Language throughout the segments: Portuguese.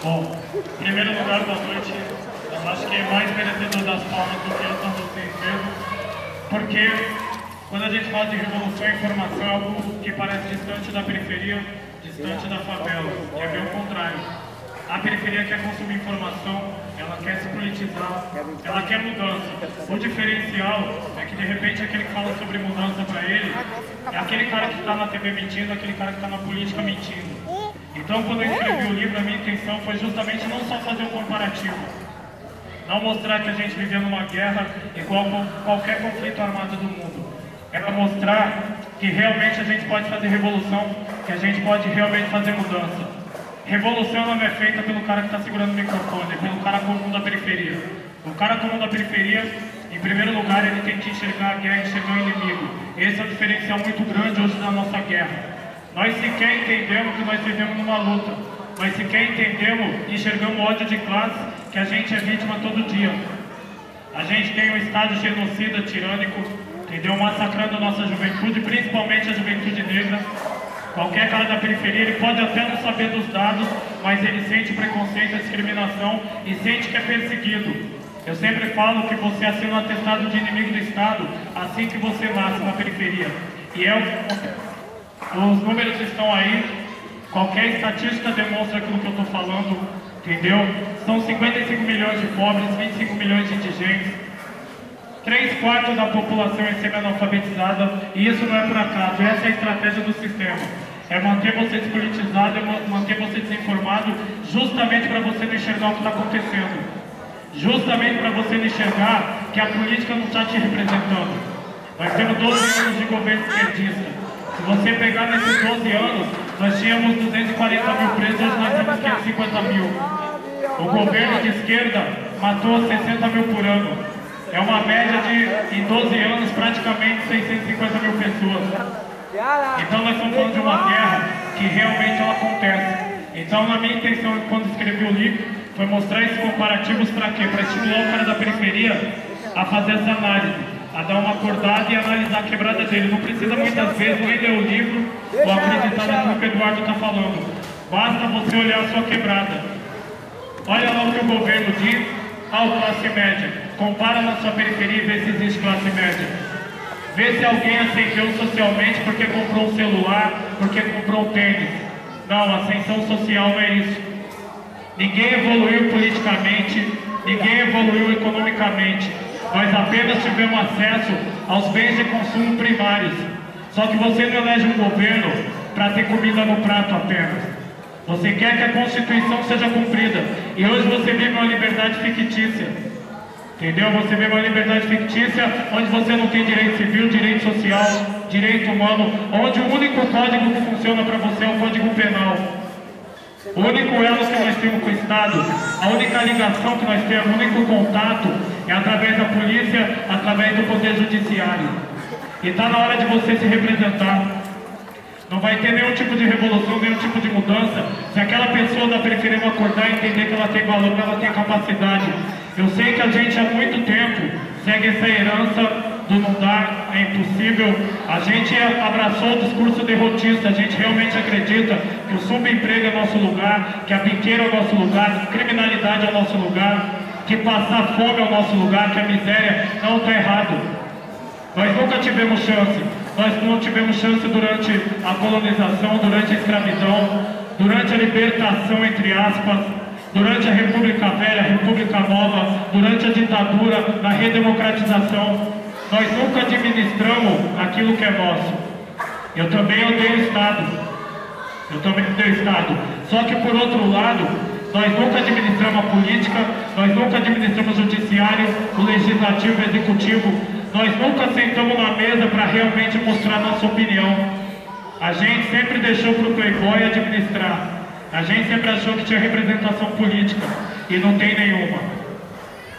Bom, em primeiro lugar, boa noite. Eu acho que é mais merecedor das palmas do que eu são vocês mesmos, porque quando a gente fala de revolução e informação é algo que parece distante da periferia, distante da favela, e é bem o contrário. A periferia quer consumir informação, ela quer se politizar, ela quer mudança. O diferencial é que de repente aquele que fala sobre mudança para ele é aquele cara que está na TV mentindo, aquele cara que está na política mentindo. Então, quando eu escrevi o livro, a minha intenção foi justamente não só fazer um comparativo, não mostrar que a gente vivia numa guerra igual qualquer conflito armado do mundo. Era mostrar que realmente a gente pode fazer revolução, que a gente pode realmente fazer mudança. Revolução não é feita pelo cara que está segurando o microfone, é pelo cara comum da periferia. O cara comum da periferia, em primeiro lugar, ele tem que enxergar a guerra, enxergar o inimigo. Esse é um diferencial muito grande hoje da nossa guerra. Nós sequer entendemos que nós vivemos numa luta. Nós sequer entendemos e enxergamos ódio de classe, que a gente é vítima todo dia. A gente tem um Estado genocida, tirânico, entendeu? Massacrando a nossa juventude, principalmente a juventude negra. Qualquer cara da periferia, ele pode até não saber dos dados, mas ele sente preconceito, discriminação e sente que é perseguido. Eu sempre falo que você assina um atestado de inimigo do Estado assim que você nasce na periferia. E os números estão aí, qualquer estatística demonstra aquilo que eu estou falando, entendeu? São 55 milhões de pobres, 25 milhões de indigentes, 3/4 da população é semi-analfabetizada, e isso não é por acaso, essa é a estratégia do sistema. É manter você despolitizado, é manter você desinformado, justamente para você não enxergar o que está acontecendo. Justamente para você não enxergar que a política não está te representando. Nós temos 12 anos de governo esquerdista. Se você pegar nesses 12 anos, nós tínhamos 240 mil presos, hoje nós temos 550 mil. O governo de esquerda matou 60 mil por ano. É uma média de, em 12 anos, praticamente 650 mil pessoas. Então nós estamos falando de uma guerra que realmente ela acontece. Então a minha intenção quando escrevi o livro foi mostrar esses comparativos para quê? Para estimular o cara da periferia a fazer essa análise, a dar uma acordada e analisar a quebrada dele. Não precisa muitas vezes nem ler o livro ou acreditar naquilo que o Eduardo está falando. Basta você olhar a sua quebrada. Olha lá o que o governo diz ao classe média. Compara na sua periferia e vê se existe classe média. Vê se alguém ascendeu socialmente porque comprou um celular, porque comprou um tênis. Não, ascensão social não é isso. Ninguém evoluiu politicamente, ninguém evoluiu economicamente. Nós apenas tivemos acesso aos bens de consumo primários. Só que você não elege um governo para ter comida no prato apenas. Você quer que a Constituição seja cumprida. E hoje você vive uma liberdade fictícia. Entendeu? Você vive uma liberdade fictícia onde você não tem direito civil, direito social, direito humano, onde o único código que funciona para você é o Código Penal. O único elo que nós temos com o Estado, a única ligação que nós temos, o único contato é através da polícia, através do Poder Judiciário. E está na hora de você se representar. Não vai ter nenhum tipo de revolução, nenhum tipo de mudança, se aquela pessoa da periferia não acordar e entender que ela tem valor, que ela tem capacidade. Eu sei que a gente há muito tempo segue essa herança do não dar, é impossível. A gente abraçou o discurso derrotista, a gente realmente acredita que o subemprego é nosso lugar, que a biqueira é o nosso lugar, que a criminalidade é o nosso lugar, que passar fome é o nosso lugar, que a miséria não está errado. Nós nunca tivemos chance. Nós não tivemos chance durante a colonização, durante a escravidão, durante a libertação, entre aspas, durante a República Velha, a República Nova, durante a ditadura, na redemocratização. Nós nunca administramos aquilo que é nosso. Eu também odeio o Estado. Eu também odeio o Estado. Só que, por outro lado, nós nunca administramos a política, nós nunca administramos o judiciário, o legislativo, o executivo. Nós nunca sentamos na mesa para realmente mostrar nossa opinião. A gente sempre deixou para o Playboy administrar. A gente sempre achou que tinha representação política e não tem nenhuma.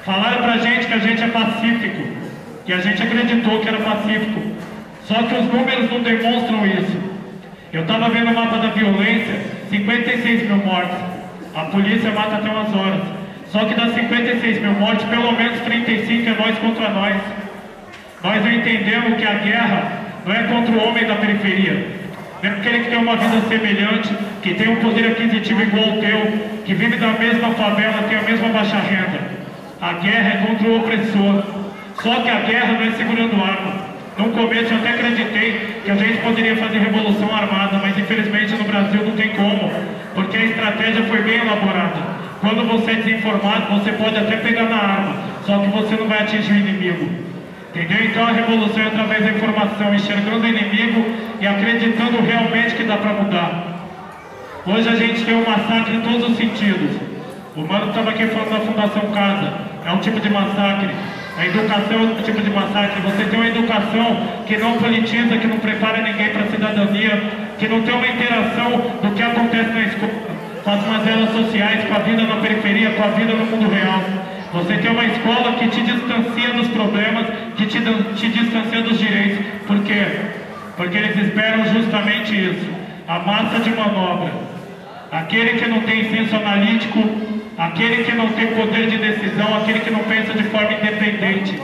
Falaram pra gente que a gente é pacífico, que a gente acreditou que era pacífico. Só que os números não demonstram isso. Eu estava vendo o mapa da violência, 56 mil mortes. A polícia mata até umas horas. Só que das 56 mil mortes, pelo menos 35 é nós contra nós. Nós não entendemos que a guerra não é contra o homem da periferia. Mesmo aquele que tem uma vida semelhante, que tem um poder aquisitivo igual ao teu, que vive da mesma favela, tem a mesma baixa renda. A guerra é contra o opressor. Só que a guerra não é segurando arma. No começo eu até acreditei que a gente poderia fazer revolução armada, mas infelizmente no Brasil não tem como, porque a estratégia foi bem elaborada. Quando você é desinformado, você pode até pegar na arma, só que você não vai atingir o inimigo. Entendeu? Então a revolução é através da informação, enxergando o inimigo e acreditando realmente que dá para mudar. Hoje a gente tem um massacre em todos os sentidos. O mano estava aqui falando da Fundação Casa, é um tipo de massacre. A educação é um tipo de massacre. Você tem uma educação que não politiza, que não prepara ninguém para a cidadania, que não tem uma interação do que acontece na escola, com as mazelas sociais, com a vida na periferia, com a vida no mundo real. Você tem uma escola que te distancia dos problemas, que te distancia dos direitos. Por quê? Porque eles esperam justamente isso. A massa de manobra. Aquele que não tem senso analítico, aquele que não tem poder de decisão, aquele que não pensa de forma independente,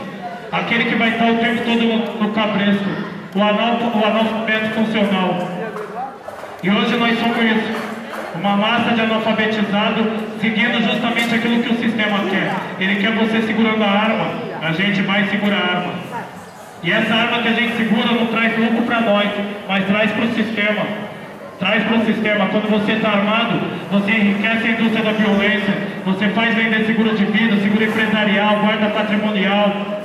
aquele que vai estar o tempo todo no cabresto, o analfabeto funcional. E hoje nós somos isso, uma massa de analfabetizados seguindo justamente aquilo que o sistema quer. Ele quer você segurando a arma, a gente vai segurar a arma. E essa arma que a gente segura não traz lucro para nós, mas traz para o sistema. Traz para o sistema. Quando você está armado, você enriquece a indústria da violência, você faz vender seguro de vida, seguro empresarial, guarda patrimonial.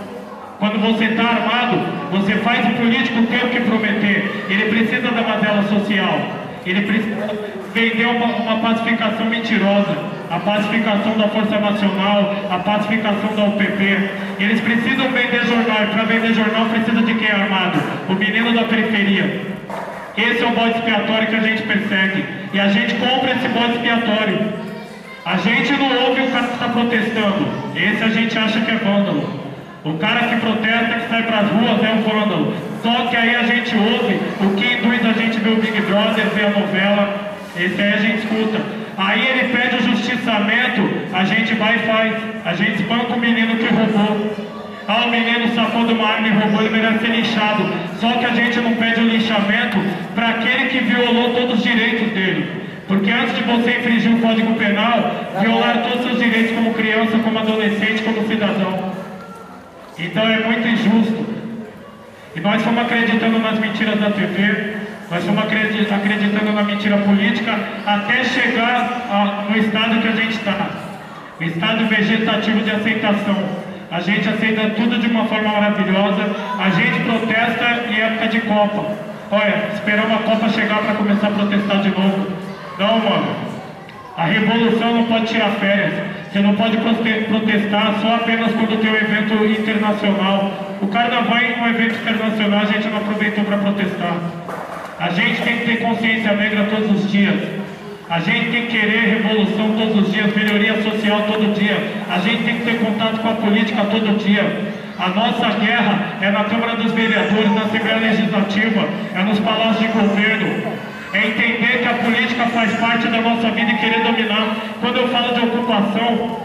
Quando você está armado, você faz o político ter o que prometer. Ele precisa da mazela social, ele precisa vender uma pacificação mentirosa, a pacificação da Força Nacional, a pacificação da UPP. Eles precisam vender jornal, e para vender jornal precisa de quem é armado? O menino da periferia. Esse é o bode expiatório que a gente persegue. E a gente compra esse bode expiatório. A gente não ouve o cara que está protestando. Esse a gente acha que é vândalo. O cara que protesta, que sai para as ruas, é um vândalo. Só que aí a gente ouve o que induz a gente ver o Big Brother, ver a novela. Esse aí a gente escuta. Aí ele pede o justiçamento, a gente vai e faz. A gente espanca o menino que roubou. Ah, o menino sacou de uma arma e roubou, ele merece ser linchado. Só que a gente não pede o linchamento para aquele que violou todos os direitos dele. Porque antes de você infringir o Código Penal, violaram todos os seus direitos como criança, como adolescente, como cidadão. Então é muito injusto. E nós fomos acreditando nas mentiras da TV, nós fomos acreditando na mentira política, até chegar no estado que a gente está. O estado vegetativo de aceitação. A gente aceita tudo de uma forma maravilhosa, a gente protesta em época de Copa. Olha, esperamos a Copa chegar para começar a protestar de novo. Não, mano. A revolução não pode tirar férias. Você não pode protestar só apenas quando tem um evento internacional. O carnaval em um evento internacional a gente não aproveitou para protestar. A gente tem que ter consciência negra todos os dias. A gente tem que querer revolução todos os dias, melhoria social todo dia. A gente tem que ter contato com a política todo dia. A nossa guerra é na Câmara dos Vereadores, na Assembleia Legislativa, é nos palácios de governo. É entender que a política faz parte da nossa vida e querer dominar. Quando eu falo de ocupação,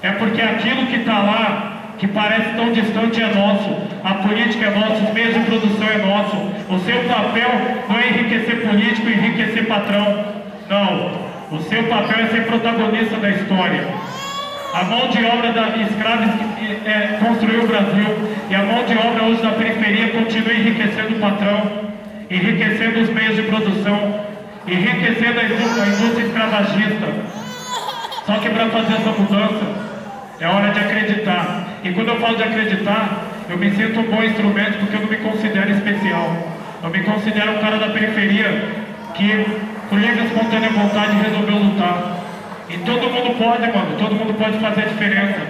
é porque aquilo que está lá, que parece tão distante, é nosso. A política é nossa, os meios de produção é nosso. O seu papel não é enriquecer político, enriquecer patrão. Não, o seu papel é ser protagonista da história. A mão de obra da escrava construiu o Brasil, e a mão de obra hoje da periferia continua enriquecendo o patrão, enriquecendo os meios de produção, enriquecendo a indústria escravagista. Só que para fazer essa mudança, é hora de acreditar. E quando eu falo de acreditar, eu me sinto um bom instrumento, porque eu não me considero especial. Eu me considero um cara da periferia que, por livre e espontânea vontade, resolveu lutar. E todo mundo pode, mano, todo mundo pode fazer a diferença.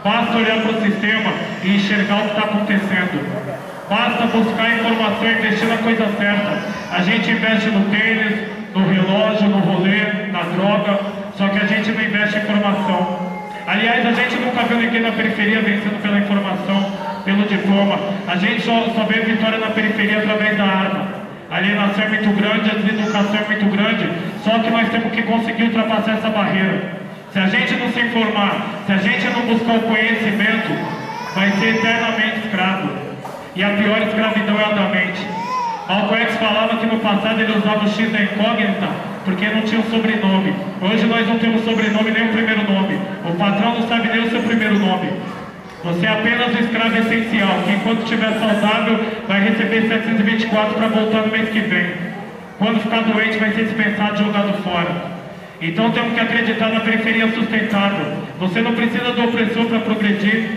Basta olhar para o sistema e enxergar o que está acontecendo. Basta buscar informação e investir na coisa certa. A gente investe no tênis, no relógio, no rolê, na droga, só que a gente não investe em informação. Aliás, a gente nunca viu ninguém na periferia vencendo pela informação, pelo diploma. A gente só vê vitória na periferia através da arma. A alienação é muito grande, a deseducação é muito grande, só que nós temos que conseguir ultrapassar essa barreira. Se a gente não se informar, se a gente não buscar o conhecimento, vai ser eternamente escravo. E a pior escravidão é a da mente. Malcolm X falava que no passado ele usava o X da incógnita porque não tinha um sobrenome. Hoje nós não temos sobrenome nem o primeiro nome. O patrão não sabe nem o seu primeiro nome. Você é apenas um escravo essencial, que enquanto estiver saudável vai receber 724 para voltar no mês que vem. Quando ficar doente vai ser dispensado e jogado fora. Então temos que acreditar na periferia sustentável. Você não precisa do opressor para progredir.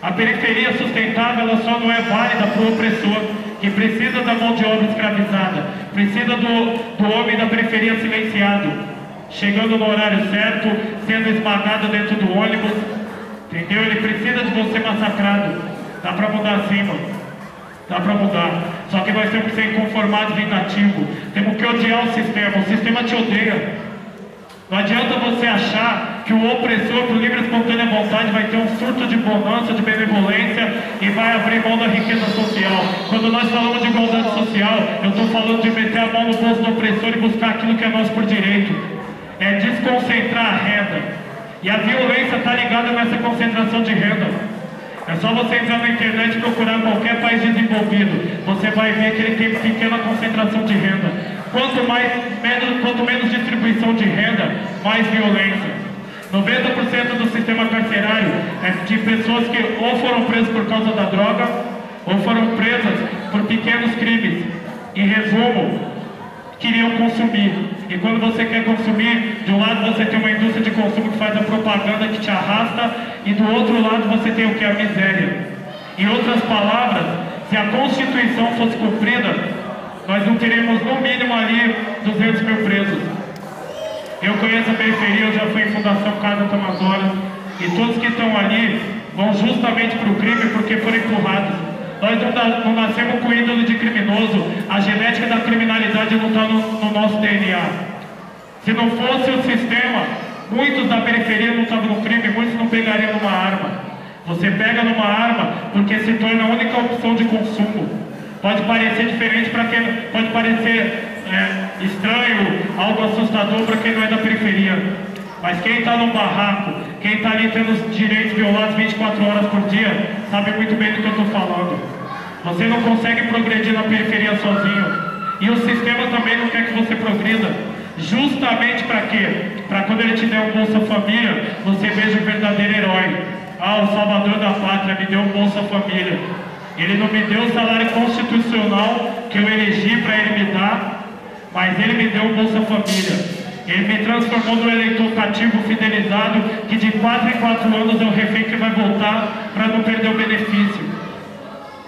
A periferia sustentável ela só não é válida para o opressor, que precisa da mão de obra escravizada, precisa do homem da periferia silenciado, chegando no horário certo, sendo esmagado dentro do ônibus, entendeu? Ele precisa de você massacrado. Dá para mudar sim, mano. Dá para mudar. Só que nós temos que ser inconformados e vingativos. Temos que odiar o sistema te odeia. Não adianta você achar que o opressor, por livre e espontânea vontade, vai ter um surto de bonança, de benevolência e vai abrir mão da riqueza social. Quando nós falamos de igualdade social, eu estou falando de meter a mão no bolso do opressor e buscar aquilo que é nosso por direito. É desconcentrar a renda. E a violência está ligada nessa concentração de renda. É só você entrar na internet e procurar qualquer país desenvolvido. Você vai ver que ele tem pequena concentração de renda. Quanto menos distribuição de renda, mais violência. 90% do sistema carcerário é de pessoas que ou foram presas por causa da droga, ou foram presas por pequenos crimes. Em resumo, queriam consumir. E quando você quer consumir, de um lado você tem uma indústria de consumo que faz a propaganda que te arrasta, e do outro lado você tem o que? A miséria. Em outras palavras, se a Constituição fosse cumprida, nós não teríamos no mínimo ali 200 mil presos. Eu conheço a periferia, eu já fui em Fundação Casa Tamazoras, e todos que estão ali vão justamente para o crime porque foram empurrados. Nós não nascemos com ídolo de criminoso, a genética da criminalidade não está no nosso DNA. Se não fosse o sistema, muitos da periferia não estavam no crime, muitos não pegariam numa arma. Você pega numa arma porque se torna a única opção de consumo. Pode parecer diferente para quem, pode parecer estranho, algo assustador para quem não é da periferia. Mas quem está no barraco, quem está ali tendo os direitos violados 24 horas por dia, sabe muito bem do que eu estou falando. Você não consegue progredir na periferia sozinho. E o sistema também não quer que você progrida. Justamente para quê? Para quando ele te der um Bolsa Família, você veja o verdadeiro herói. Ah, o salvador da pátria me deu um Bolsa Família. Ele não me deu o salário constitucional que eu elegi para ele me dar, mas ele me deu um Bolsa Família. Ele me transformou num eleitor cativo fidelizado, que de 4 em 4 anos é o refém que vai voltar para não perder o benefício.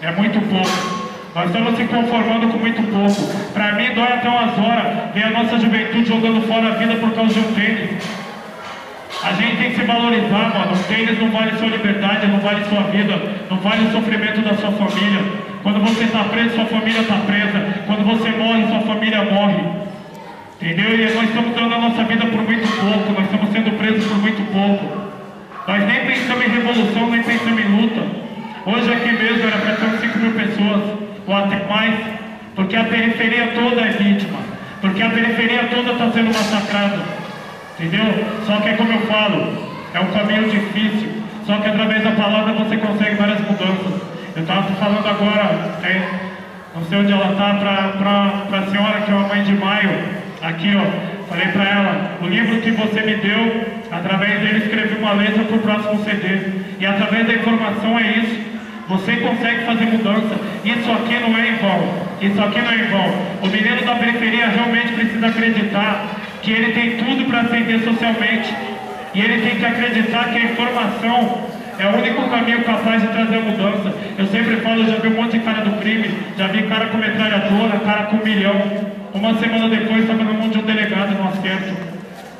É muito pouco. Nós estamos se conformando com muito pouco. Para mim dói até umas horas ver a nossa juventude jogando fora a vida por causa de um tênis. A gente tem que se valorizar, mano. O tênis não vale sua liberdade, não vale sua vida, não vale o sofrimento da sua família. Quando você está preso, sua família está presa. Quando você morre, sua família morre. Entendeu? E nós estamos dando a nossa vida por muito pouco, nós estamos sendo presos por muito pouco. Nós nem pensamos em revolução, nem pensamos em luta. Hoje aqui mesmo era para ter 5 mil pessoas, ou até mais, porque a periferia toda é vítima, porque a periferia toda está sendo massacrada. Entendeu? Só que é como eu falo, é um caminho difícil, só que através da palavra você consegue várias mudanças. Eu estava falando agora, não sei onde ela está, para a senhora que é uma mãe de maio, aqui ó, falei para ela, o livro que você me deu, através dele escrevi uma letra para o próximo CD, e através da informação é isso, você consegue fazer mudança, isso aqui não é em vão, isso aqui não é em vão. O menino da periferia realmente precisa acreditar que ele tem tudo para ascender socialmente, e ele tem que acreditar que a informação é o único caminho capaz de trazer a mudança. Eu sempre falo, já vi um monte de cara do crime, já vi cara com metralhadora, cara com 1 milhão. Uma semana depois estava na mão de um delegado no acerto.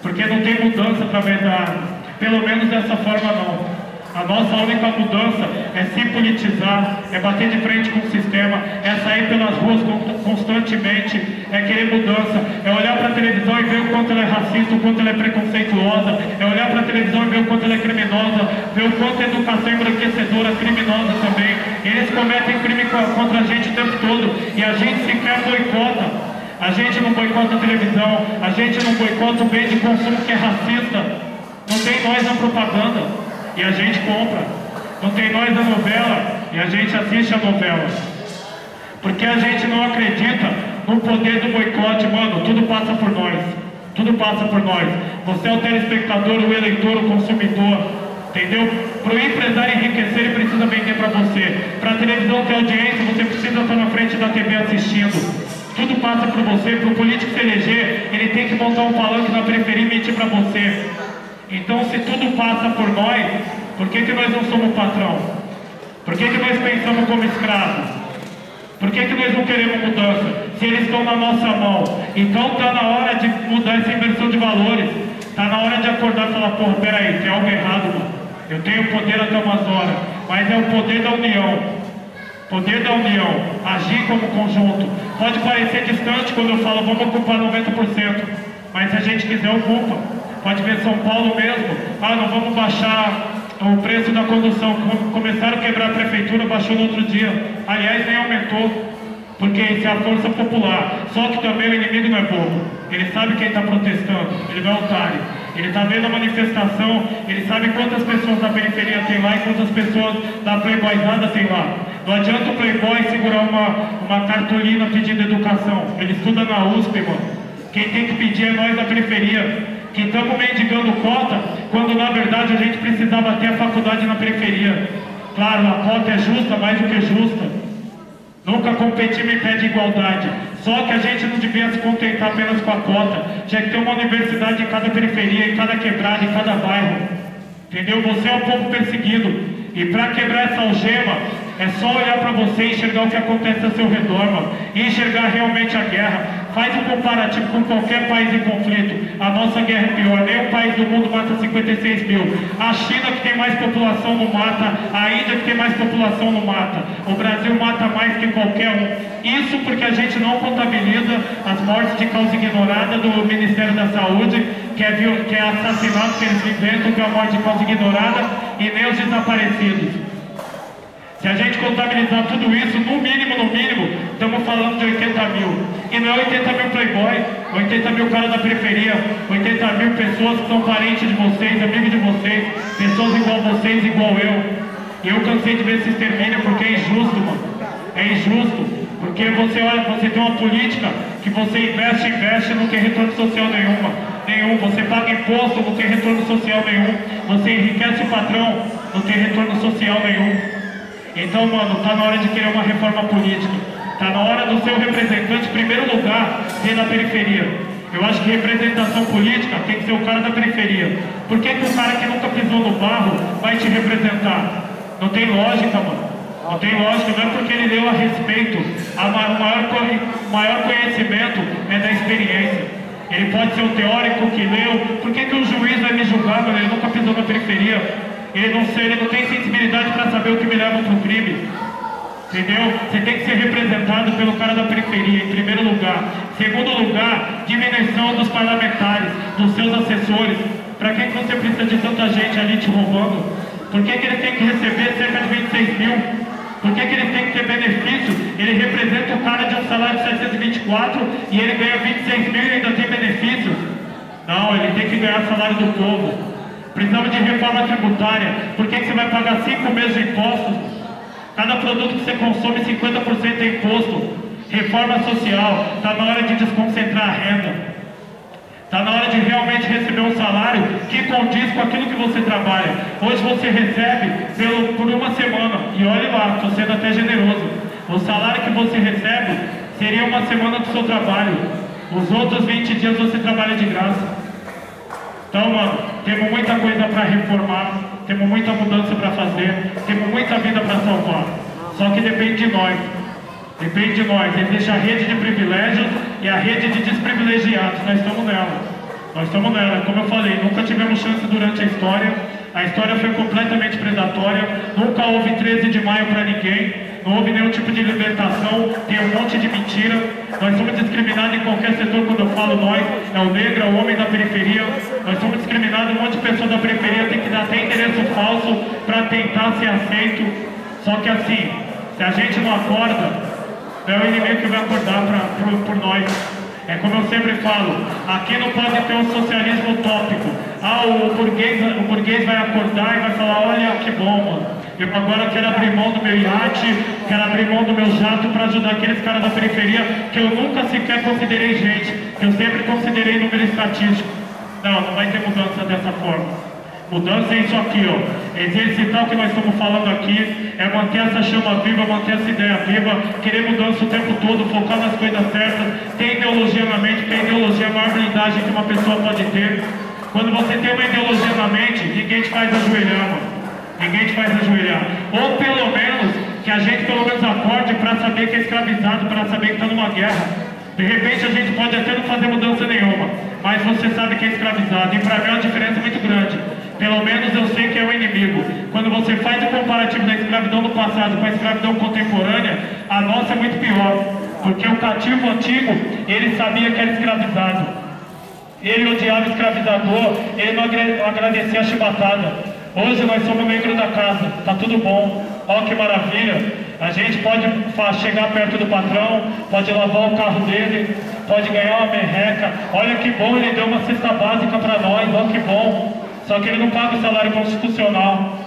Porque não tem mudança através da arma. Pelo menos dessa forma não. A nossa única mudança é se politizar, é bater de frente com o sistema, é sair pelas ruas constantemente, é querer mudança, é olhar para a televisão e ver o quanto ela é racista, o quanto ela é preconceituosa, é olhar para a televisão e ver o quanto ela é criminosa, ver o quanto a educação embranquecedora é criminosa também. Eles cometem crime contra a gente o tempo todo e a gente sequer boicota. A gente não boicota a televisão, a gente não boicota o bem de consumo que é racista. Não tem nós na propaganda. E a gente compra. Não tem nós na novela e a gente assiste a novela. Porque a gente não acredita no poder do boicote, mano, tudo passa por nós. Tudo passa por nós. Você é o telespectador, o eleitor, o consumidor, entendeu? Para o empresário enriquecer, ele precisa vender para você. Para a televisão ter audiência, você precisa estar na frente da TV assistindo. Tudo passa por você. Para o político se eleger, ele tem que montar um palanque na periferia e mentir para você. Então, se tudo passa por nós, por que nós não somos patrão? Por que nós pensamos como escravos? Por que nós não queremos mudança? Se eles estão na nossa mão. Então está na hora de mudar essa inversão de valores. Está na hora de acordar e falar, porra, peraí, tem algo errado, mano. Eu tenho poder até umas horas, mas é o poder da união. Poder da união, agir como conjunto. Pode parecer distante quando eu falo, vamos ocupar 90%, mas se a gente quiser, ocupa. Pode ver São Paulo mesmo, não vamos baixar o preço da condução. Começaram a quebrar a prefeitura, baixou no outro dia. Aliás, nem aumentou, porque isso é a força popular. Só que também o inimigo não é bobo. Ele sabe quem está protestando, ele não é otário. Ele está vendo a manifestação, ele sabe quantas pessoas da periferia tem lá e quantas pessoas da playboyzada tem lá. Não adianta o playboy segurar uma cartolina pedindo educação. Ele estuda na USP, mano. Quem tem que pedir é nós da periferia, que estamos mendigando cota, quando na verdade a gente precisava ter a faculdade na periferia. Claro, a cota é justa, mais do que justa. Nunca competimos em pé de igualdade. Só que a gente não devia se contentar apenas com a cota. Tinha que ter uma universidade em cada periferia, em cada quebrada, em cada bairro. Entendeu? Você é o povo perseguido. E para quebrar essa algema, é só olhar para você e enxergar o que acontece ao seu redor, mano. E enxergar realmente a guerra. Faz um comparativo com qualquer país em conflito. A nossa guerra é pior. Nenhum país do mundo mata 56 mil. A China, que tem mais população, não mata. A Índia, que tem mais população, não mata. O Brasil mata mais que qualquer um. Isso porque a gente não contabiliza as mortes de causa ignorada do Ministério da Saúde, que é assassinato que eles inventam, que é a morte de causa ignorada, e nem os desaparecidos. Se a gente contabilizar tudo isso, no mínimo, estamos falando de 80 mil. E não é 80 mil playboy, 80 mil caras da periferia, 80 mil pessoas que são parentes de vocês, amigos de vocês, pessoas igual vocês, igual eu. E eu cansei de ver esse extermínio porque é injusto, mano. É injusto. Porque você olha, você tem uma política que você investe, não tem retorno social nenhum. Você paga imposto, não tem retorno social nenhum. Você enriquece o patrão, não tem retorno social nenhum. Então, mano, tá na hora de querer uma reforma política. Tá na hora do seu representante, em primeiro lugar, ser da periferia. Eu acho que representação política tem que ser o cara da periferia. Por que o cara que nunca pisou no barro vai te representar? Não tem lógica, mano. Não tem lógica, não é porque ele leu a respeito. O maior conhecimento é da experiência. Ele pode ser um teórico que leu. Por que o juiz vai me julgar, mano? Ele nunca pisou na periferia. Ele não tem sensibilidade para saber o que me leva para o crime. Entendeu? Você tem que ser representado pelo cara da periferia, em primeiro lugar. Segundo lugar, diminuição dos parlamentares, dos seus assessores. Para que você precisa de tanta gente ali te roubando? Por que ele tem que receber cerca de 26 mil? Por que ele tem que ter benefício? Ele representa o cara de um salário de 724 e ele ganha 26 mil e ainda tem benefício? Não, ele tem que ganhar salário do povo. Precisamos de reforma tributária. Por que você vai pagar 5 meses de impostos? Cada produto que você consome, 50% é imposto. Reforma social. Está na hora de desconcentrar a renda. Está na hora de realmente receber um salário que condiz com aquilo que você trabalha. Hoje você recebe por uma semana. E olhe lá, estou sendo até generoso. O salário que você recebe seria uma semana do seu trabalho. Os outros 20 dias você trabalha de graça. Então, mano, temos muita coisa para reformar, temos muita mudança para fazer, temos muita vida para salvar. Só que depende de nós. Depende de nós. Existe a rede de privilégios e a rede de desprivilegiados. Nós estamos nela. Nós estamos nela. Como eu falei, nunca tivemos chance durante a história. A história foi completamente predatória. Nunca houve 13 de maio para ninguém. Não houve nenhum tipo de libertação, tem um monte de mentira. Nós somos discriminados em qualquer setor. Quando eu falo nós, é o negro, é o homem da periferia. Nós somos discriminados, um monte de pessoas da periferia tem que dar até endereço falso para tentar ser aceito. Só que assim, se a gente não acorda, é o inimigo que vai acordar por nós. É como eu sempre falo, aqui não pode ter um socialismo utópico. O burguês vai acordar e vai falar, olha que bom, mano. Eu agora quero abrir mão do meu iate, quero abrir mão do meu jato para ajudar aqueles caras da periferia que eu nunca sequer considerei gente, que eu sempre considerei número estatístico. Não, não vai ter mudança dessa forma. Mudança é isso aqui, ó. Exercitar o que nós estamos falando aqui, é manter essa chama viva, manter essa ideia viva, querer mudança o tempo todo, focar nas coisas certas, ter ideologia na mente, porque a ideologia é a maior blindagem que uma pessoa pode ter. Quando você tem uma ideologia na mente, ninguém te faz ajoelhar, mano. Ninguém te faz ajoelhar. Ou pelo menos, que a gente pelo menos acorde para saber que é escravizado, para saber que está numa guerra. De repente a gente pode até não fazer mudança nenhuma, mas você sabe que é escravizado. E para mim é uma diferença muito grande. Pelo menos eu sei que é o inimigo. Quando você faz o comparativo da escravidão do passado com a escravidão contemporânea, a nossa é muito pior. Porque o cativo antigo, ele sabia que era escravizado. Ele odiava o escravizador, ele não agradecia a chibatada. Hoje nós somos negros da casa, tá tudo bom. Olha que maravilha. A gente pode chegar perto do patrão, pode lavar o carro dele, pode ganhar uma merreca. Olha que bom, ele deu uma cesta básica para nós, olha que bom. Só que ele não paga o salário constitucional.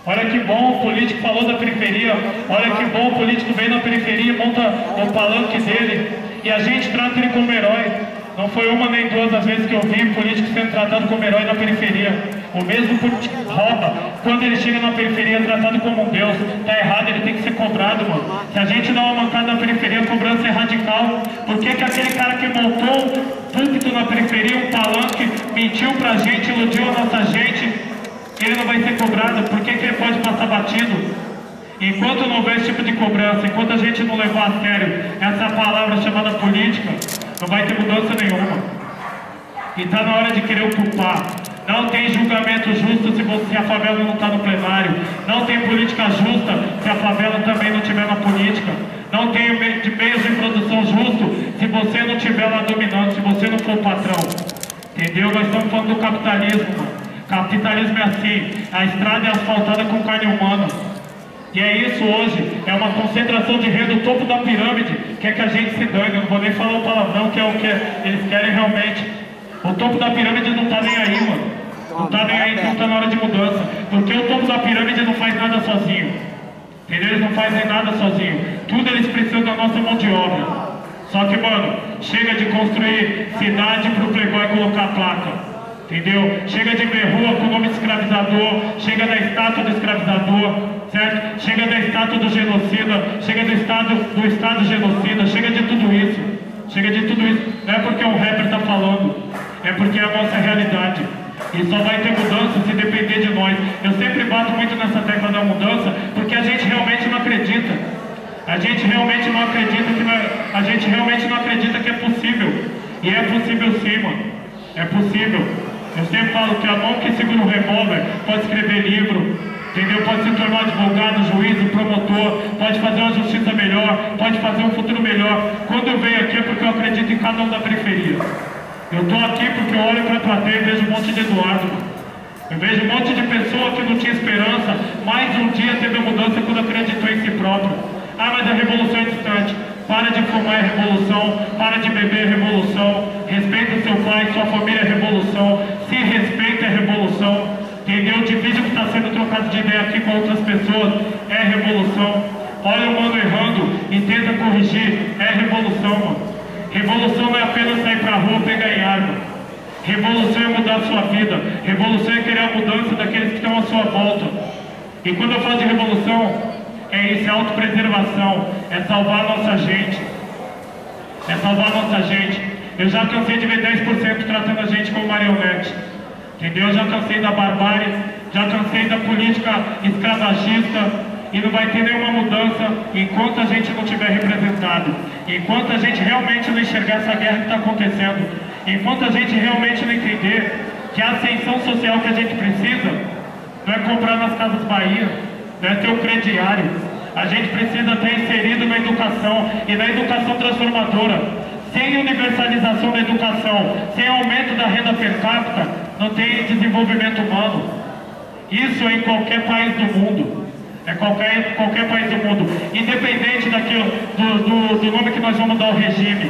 Olha que bom, o político falou da periferia. Olha que bom, o político vem na periferia e monta o palanque dele. E a gente trata ele como herói. Não foi uma nem duas as vezes que eu vi político sendo tratado como herói na periferia. O mesmo político rouba. Quando ele chega na periferia é tratado como um deus. Tá errado, ele tem que ser cobrado, mano. Se a gente dá uma mancada na periferia, a cobrança é radical. Por que que aquele cara que montou um púlpito na periferia, um palanque, mentiu pra gente, iludiu a nossa gente, ele não vai ser cobrado? Por que que ele pode passar batido? Enquanto não houver esse tipo de cobrança, enquanto a gente não levar a sério essa palavra chamada política, não vai ter mudança nenhuma. E está na hora de querer ocupar. Não tem julgamento justo se a favela não está no plenário. Não tem política justa se a favela também não estiver na política. Não tem meios de produção justo se você não estiver lá dominando, se você não for o patrão. Entendeu? Nós estamos falando do capitalismo, mano. Capitalismo é assim, a estrada é asfaltada com carne humana. E é isso hoje, é uma concentração de renda, o topo da pirâmide, que é que a gente se dane. Eu não vou nem falar o palavrão, que é o que eles querem realmente. O topo da pirâmide não tá nem aí, mano. Não tá nem aí, então tá na hora de mudança. Porque o topo da pirâmide não faz nada sozinho. Entendeu? Eles não fazem nada sozinho. Tudo eles precisam da nossa mão de obra. Só que, mano, chega de construir cidade pro playboy colocar placa. Entendeu? Chega de ver rua com o nome de escravizador, chega da estátua do escravizador, certo? Chega da estátua do genocida, chega do estado genocida, chega de tudo isso. Chega de tudo isso. Não é porque um rapper tá falando, é porque é a nossa realidade. E só vai ter mudança se depender de nós. Eu sempre bato muito nessa tecla da mudança, porque a gente realmente não acredita. A gente realmente não acredita que é possível. E é possível sim, mano. É possível. Eu sempre falo que a mão que segura o revólver pode escrever livro, entendeu? Pode se tornar advogado, juiz, promotor, pode fazer uma justiça melhor, pode fazer um futuro melhor. Quando eu venho aqui é porque eu acredito em cada um da periferia. Eu estou aqui porque eu olho para a plateia e vejo um monte de Eduardo. Eu vejo um monte de pessoa que não tinha esperança, mais um dia teve a mudança quando acreditou em si próprio. Ah, mas a revolução é distante. Para de fumar é revolução, para de beber é revolução, respeita seu pai, sua família é revolução, se respeita é revolução, entendeu? Divide o que está sendo trocado de ideia aqui com outras pessoas, é revolução. Olha o mano errando e tenta corrigir, é revolução, mano. Revolução não é apenas sair pra rua e pegar em arma. Revolução é mudar a sua vida, revolução é querer a mudança daqueles que estão à sua volta. E quando eu falo de revolução, é isso, é autopreservação, é salvar a nossa gente. É salvar a nossa gente. Eu já cansei de ver 10% tratando a gente como marionete. Entendeu? Eu já cansei da barbárie, já cansei da política escravagista. E não vai ter nenhuma mudança enquanto a gente não estiver representado. Enquanto a gente realmente não enxergar essa guerra que está acontecendo. Enquanto a gente realmente não entender que a ascensão social que a gente precisa não é comprar nas Casas Bahia, não é ter o crediário. A gente precisa ter inserido na educação e na educação transformadora. Sem universalização da educação, sem aumento da renda per capita, não tem desenvolvimento humano. Isso é em qualquer país do mundo. É qualquer país do mundo. Independente do nome que nós vamos dar ao regime.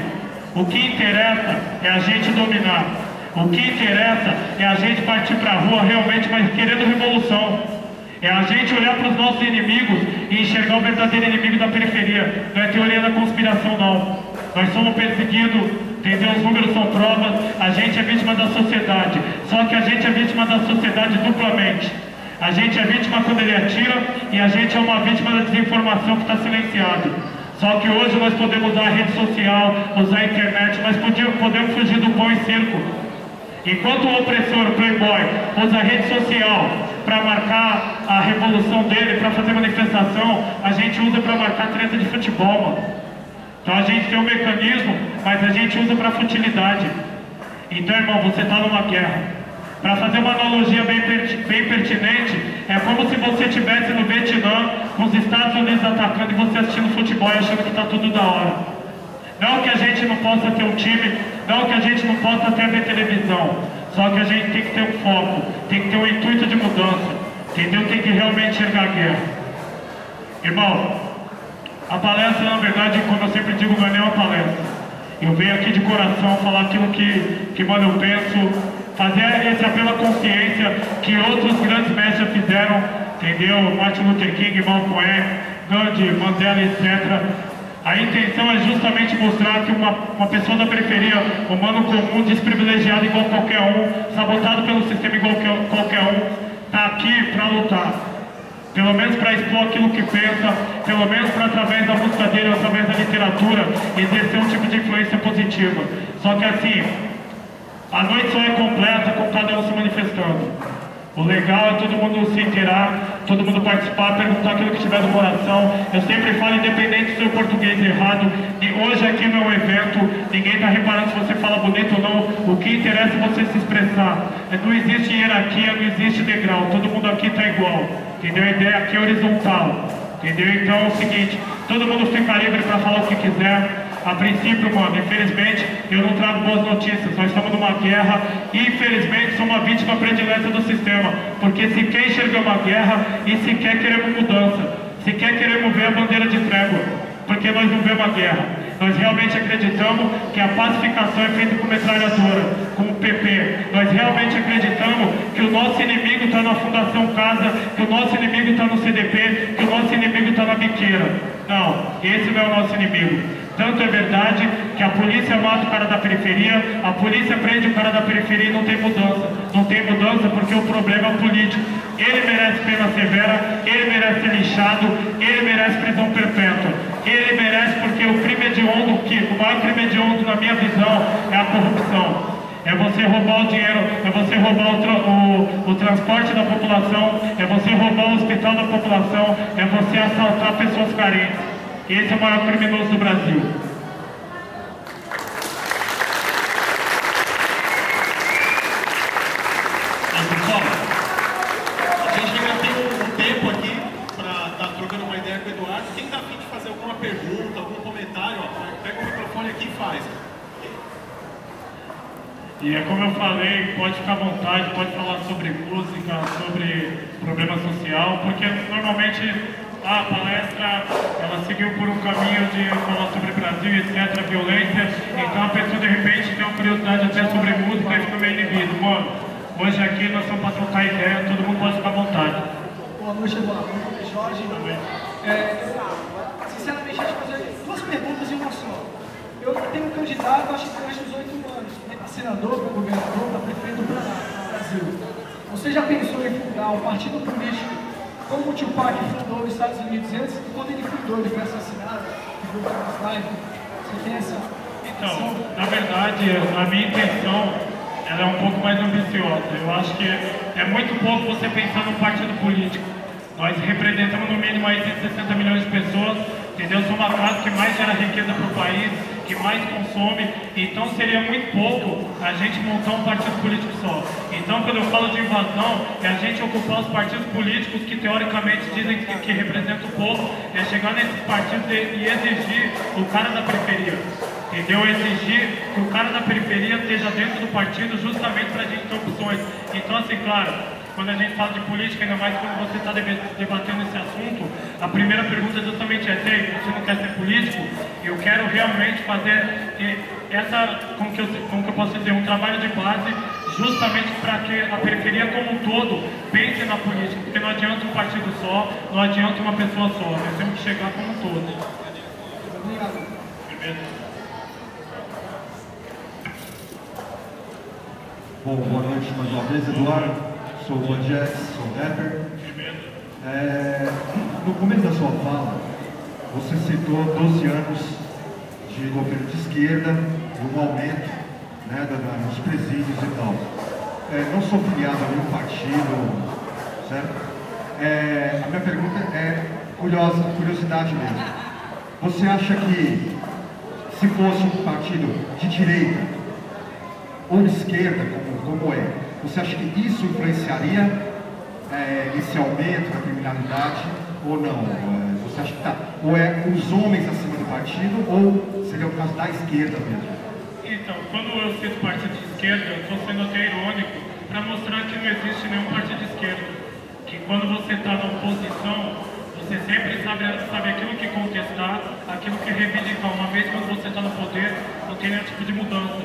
O que interessa é a gente dominar. O que interessa é a gente partir para a rua realmente, mas querendo revolução. É a gente olhar para os nossos inimigos e enxergar o verdadeiro inimigo da periferia. Não é teoria da conspiração, não. Nós somos perseguidos, entendeu? Os números são provas, a gente é vítima da sociedade. Só que a gente é vítima da sociedade duplamente. A gente é vítima quando ele atira e a gente é uma vítima da desinformação que está silenciada. Só que hoje nós podemos usar a rede social, usar a internet, nós podemos fugir do pão e circo. Enquanto o opressor, o playboy, usa a rede social para marcar a revolução dele, para fazer manifestação, a gente usa para marcar treta de futebol, mano. Então a gente tem um mecanismo, mas a gente usa para futilidade. Então, irmão, você está numa guerra. Para fazer uma analogia bem pertinente, é como se você estivesse no Vietnã, com os Estados Unidos atacando e você assistindo futebol e achando que está tudo da hora. Não que a gente não possa ter um time, não que a gente não possa até ver televisão, só que a gente tem que ter um foco, tem que ter um intuito de mudança, entendeu? Tem que realmente enxergar a guerra. Irmão, a palestra, na verdade, como eu sempre digo, não é nem uma palestra. Eu venho aqui de coração falar aquilo que mano, eu penso, fazer esse apelo à consciência que outros grandes mestres já fizeram, entendeu? Martin Luther King, Malcolm X, Gandhi, Mandela, etc. A intenção é justamente mostrar que uma pessoa da periferia, um humano comum, desprivilegiado igual qualquer um, sabotado pelo sistema igual qualquer um, está aqui para lutar. Pelo menos para expor aquilo que pensa, pelo menos para, através da música dele, através da literatura, exercer um tipo de influência positiva. Só que assim, a noite só é completa com cada um se manifestando. O legal é todo mundo se inteirar, todo mundo participar, perguntar aquilo que tiver no coração. Eu sempre falo, independente do seu português errado, e hoje aqui não é um evento, ninguém está reparando se você fala bonito ou não. O que interessa é você se expressar. Não existe hierarquia, não existe degrau, todo mundo aqui está igual. Entendeu? A ideia aqui é horizontal. Entendeu? Então é o seguinte, todo mundo fica livre para falar o que quiser. A princípio, mano, infelizmente, eu não trago boas notícias. Nós estamos numa guerra e, infelizmente, somos uma vítima predileta do sistema. Porque sequer enxergamos a guerra e sequer queremos mudança. Sequer queremos ver a bandeira de trégua. Porque nós não vemos a guerra. Nós realmente acreditamos que a pacificação é feita com metralhadora, com o PP. Nós realmente acreditamos que o nosso inimigo está na Fundação Casa, que o nosso inimigo está no CDP, que o nosso inimigo está na biqueira. Não, esse não é o nosso inimigo. Tanto é verdade que a polícia mata o cara da periferia, a polícia prende o cara da periferia e não tem mudança. Não tem mudança porque o problema é político. Ele merece pena severa, ele merece ser lixado, ele merece prisão perpétua. Ele merece porque o crime hediondo, o maior crime hediondo na minha visão é a corrupção. É você roubar o dinheiro, é você roubar o transporte da população, é você roubar o hospital da população, é você assaltar pessoas carentes. Esse é o maior criminoso do Brasil. Pessoal, a gente ainda tem um tempo aqui para estar trocando uma ideia com o Eduardo. Quem está a fim de fazer alguma pergunta, algum comentário, ó, pega o microfone aqui e faz. E é como eu falei, pode ficar à vontade, pode falar sobre música, sobre problema social, porque normalmente a palestra, ela seguiu por um caminho de falar sobre Brasil, etc., violência, então a pessoa de repente tem uma curiosidade até sobre música e fica meio inibido. Mano, hoje aqui nós estamos para trocar ideia, todo mundo pode ficar à vontade. Boa noite, Eduardo. Meu nome é Jorge. Sinceramente, a gente fazer duas perguntas em uma só. Eu tenho um candidato, acho que tem uns 18 anos, para senador, para governador, para prefeito do Brasil. Você já pensou em fundar um partido político como o Tupac fundou nos Estados Unidos antes, e quando ele fundou, ele foi assassinado, que foi para live? Você tem essa? Então, na verdade, a minha intenção ela é um pouco mais ambiciosa. Eu acho que é muito pouco você pensar num partido político. Nós representamos no mínimo aí 160 milhões de pessoas, entendeu? Somos uma classe que mais gera riqueza para o país, que mais consome, então seria muito pouco a gente montar um partido político só. Então, quando eu falo de invasão, é a gente ocupar os partidos políticos que teoricamente dizem que representam o povo, é chegar nesses partidos e exigir o cara da periferia, entendeu? Exigir que o cara da periferia esteja dentro do partido justamente para a gente ter opções. Então, assim, claro, quando a gente fala de política, ainda mais quando você está debatendo esse assunto, a primeira pergunta justamente é: você não quer ser político? Eu quero realmente fazer essa, como que eu posso dizer, um trabalho de base justamente para que a periferia como um todo pense na política, porque não adianta um partido só, não adianta uma pessoa só, nós temos que chegar como um todo. Obrigado. Bom, boa noite mais uma vez, Eduardo. Sou o Jax, sou rapper. No começo da sua fala, você citou 12 anos de governo de esquerda e um aumento, né, nos presídios e tal. Não sou filiado a nenhum partido, certo? A minha pergunta é curiosidade mesmo. Você acha que se fosse um partido de direita ou de esquerda, como é, você acha que isso influenciaria esse aumento da criminalidade ou não? Você acha que ou é os homens acima do partido ou seria o caso da esquerda mesmo? Então, quando eu cito partido de esquerda, eu estou sendo até irônico para mostrar que não existe nenhum partido de esquerda. Que quando você está na oposição, você sempre sabe aquilo que contestar, aquilo que reivindicar. Uma vez quando você está no poder, não tem nenhum tipo de mudança.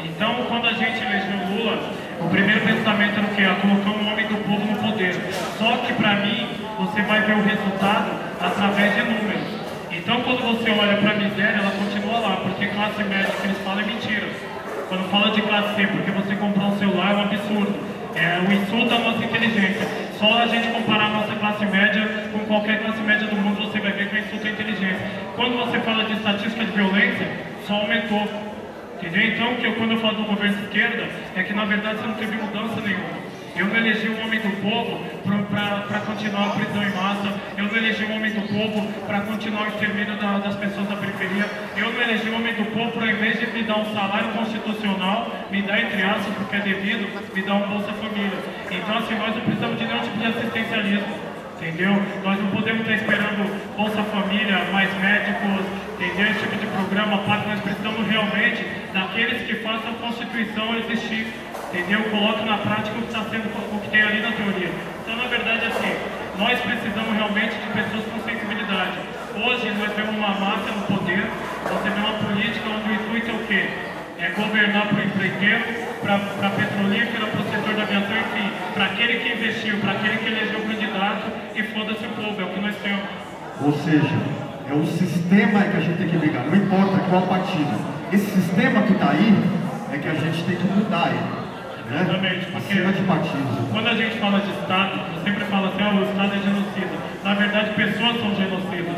Então, quando a gente elegeu Lula, o primeiro pensamento era o quê? Colocar um homem do povo no poder. Só que, para mim, você vai ver o resultado através de números. Então, quando você olha para a miséria, ela continua lá, porque classe média que eles falam é mentira. Quando fala de classe C, porque você comprar um celular é um absurdo. É um insulto à nossa inteligência. Só a gente comparar a nossa classe média com qualquer classe média do mundo, você vai ver que é um insulto à inteligência. Quando você fala de estatística de violência, só aumentou. Entendeu? Então, quando eu falo do governo de esquerda, é que na verdade você não teve mudança nenhuma. Eu não elegi um homem do povo para continuar a prisão em massa. Eu não elegi um homem do povo para continuar o extermínio das pessoas da periferia. Eu não elegi um homem do povo para, em vez de me dar um salário constitucional, me dar, entre aspas, porque é devido, me dar um Bolsa Família. Então, assim, nós não precisamos de nenhum tipo de assistencialismo. Entendeu? Nós não podemos estar esperando Bolsa Família, mais médicos, entendeu? Esse tipo de programa pago. Nós precisamos realmente daqueles que façam a Constituição existir, entendeu? Coloquem na prática o que está sendo, o que tem ali na teoria. Então, na verdade, assim, nós precisamos realmente de pessoas com sensibilidade. Hoje, nós temos uma máfia no poder, você vê uma política onde o intuito é o quê? É governar para o empreiteiro, para a petrolífera, para o setor da aviação, enfim, para aquele que investiu, para aquele que elegeu o candidato e foda-se o povo, é o que nós temos. Ou seja, é o sistema que a gente tem que brigar, não importa qual partido. Esse sistema que está aí é que a gente tem que mudar ele. Né? Exatamente, porque acima de partidos. Quando a gente fala de Estado, eu sempre falo assim, o Estado é genocida. Na verdade, pessoas são genocidas.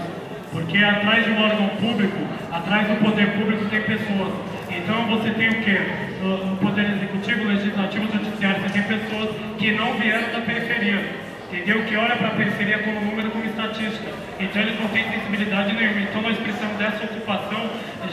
Porque atrás de um órgão público, atrás do poder público tem pessoas. Então você tem o quê? No poder executivo, legislativo, judiciário, você tem pessoas que não vieram da periferia. Entendeu? Que olha para a periferia como número, como estatística. Então eles não têm sensibilidade nenhuma. Então nós precisamos dessa ocupação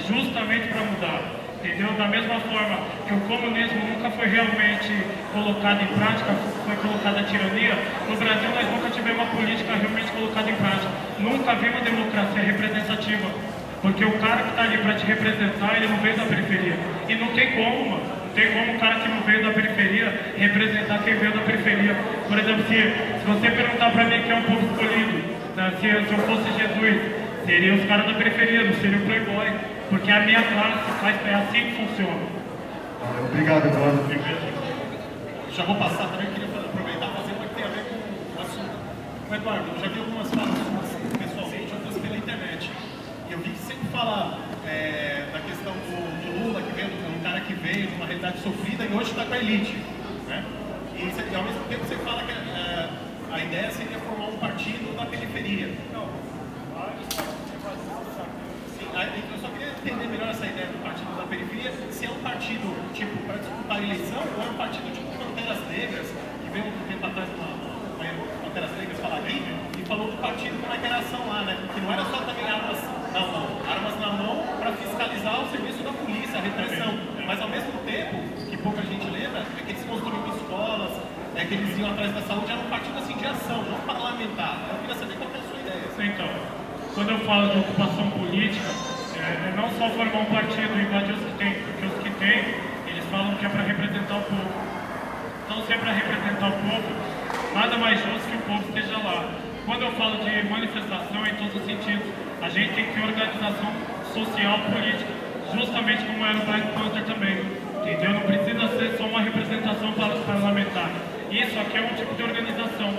justamente para mudar. Entendeu? Da mesma forma que o comunismo nunca foi realmente colocado em prática, foi colocada a tirania, no Brasil nós nunca tivemos uma política realmente colocada em prática. Nunca vimos democracia representativa. Porque o cara que está ali para te representar, ele não veio da periferia. E não tem como, mano. Não tem como o cara que não veio da periferia representar quem veio da periferia. Por exemplo, se você perguntar para mim quem é o povo escolhido, né, se eu fosse Jesus, seria os caras da periferia, não seria o Playboy. Porque a minha classe é assim que funciona. Obrigado, Eduardo. Já vou passar também, eu queria aproveitar e fazer uma que tem a ver com o assunto. Eduardo, eu já vi algumas falas pessoalmente, outras pela internet. E eu vi que sempre fala da questão do Lula, que veio, um cara que veio de uma realidade sofrida e hoje está com a elite. Né? E ao mesmo tempo você fala que a ideia seria formar um partido da periferia. Não. Eu só queria entender melhor essa ideia do partido da periferia, se é um partido, tipo, para disputar a eleição, ou é um partido tipo Panteras Negras, que veio um tempo atrás uma Panteras Negras falar aqui, e falou do partido como era a ação lá, né? Que não era só também armas na mão para fiscalizar o serviço da polícia, a repressão. Mas ao mesmo tempo, que pouca gente lembra, é que eles construíam escolas, é que eles iam atrás da saúde, era um partido assim de ação, não parlamentar. Eu queria saber qual é a sua ideia. Então, quando eu falo de ocupação política, é não só formar um partido e invadir os que tem, porque os que tem, eles falam que é para representar o povo. Então, se é para representar o povo, nada mais justo que o povo esteja lá. Quando eu falo de manifestação, é em todos os sentidos, a gente tem que ter organização social, política, justamente como era o Black Panther também. entendeu? Não precisa ser só uma representação parlamentar. Isso aqui é um tipo de organização.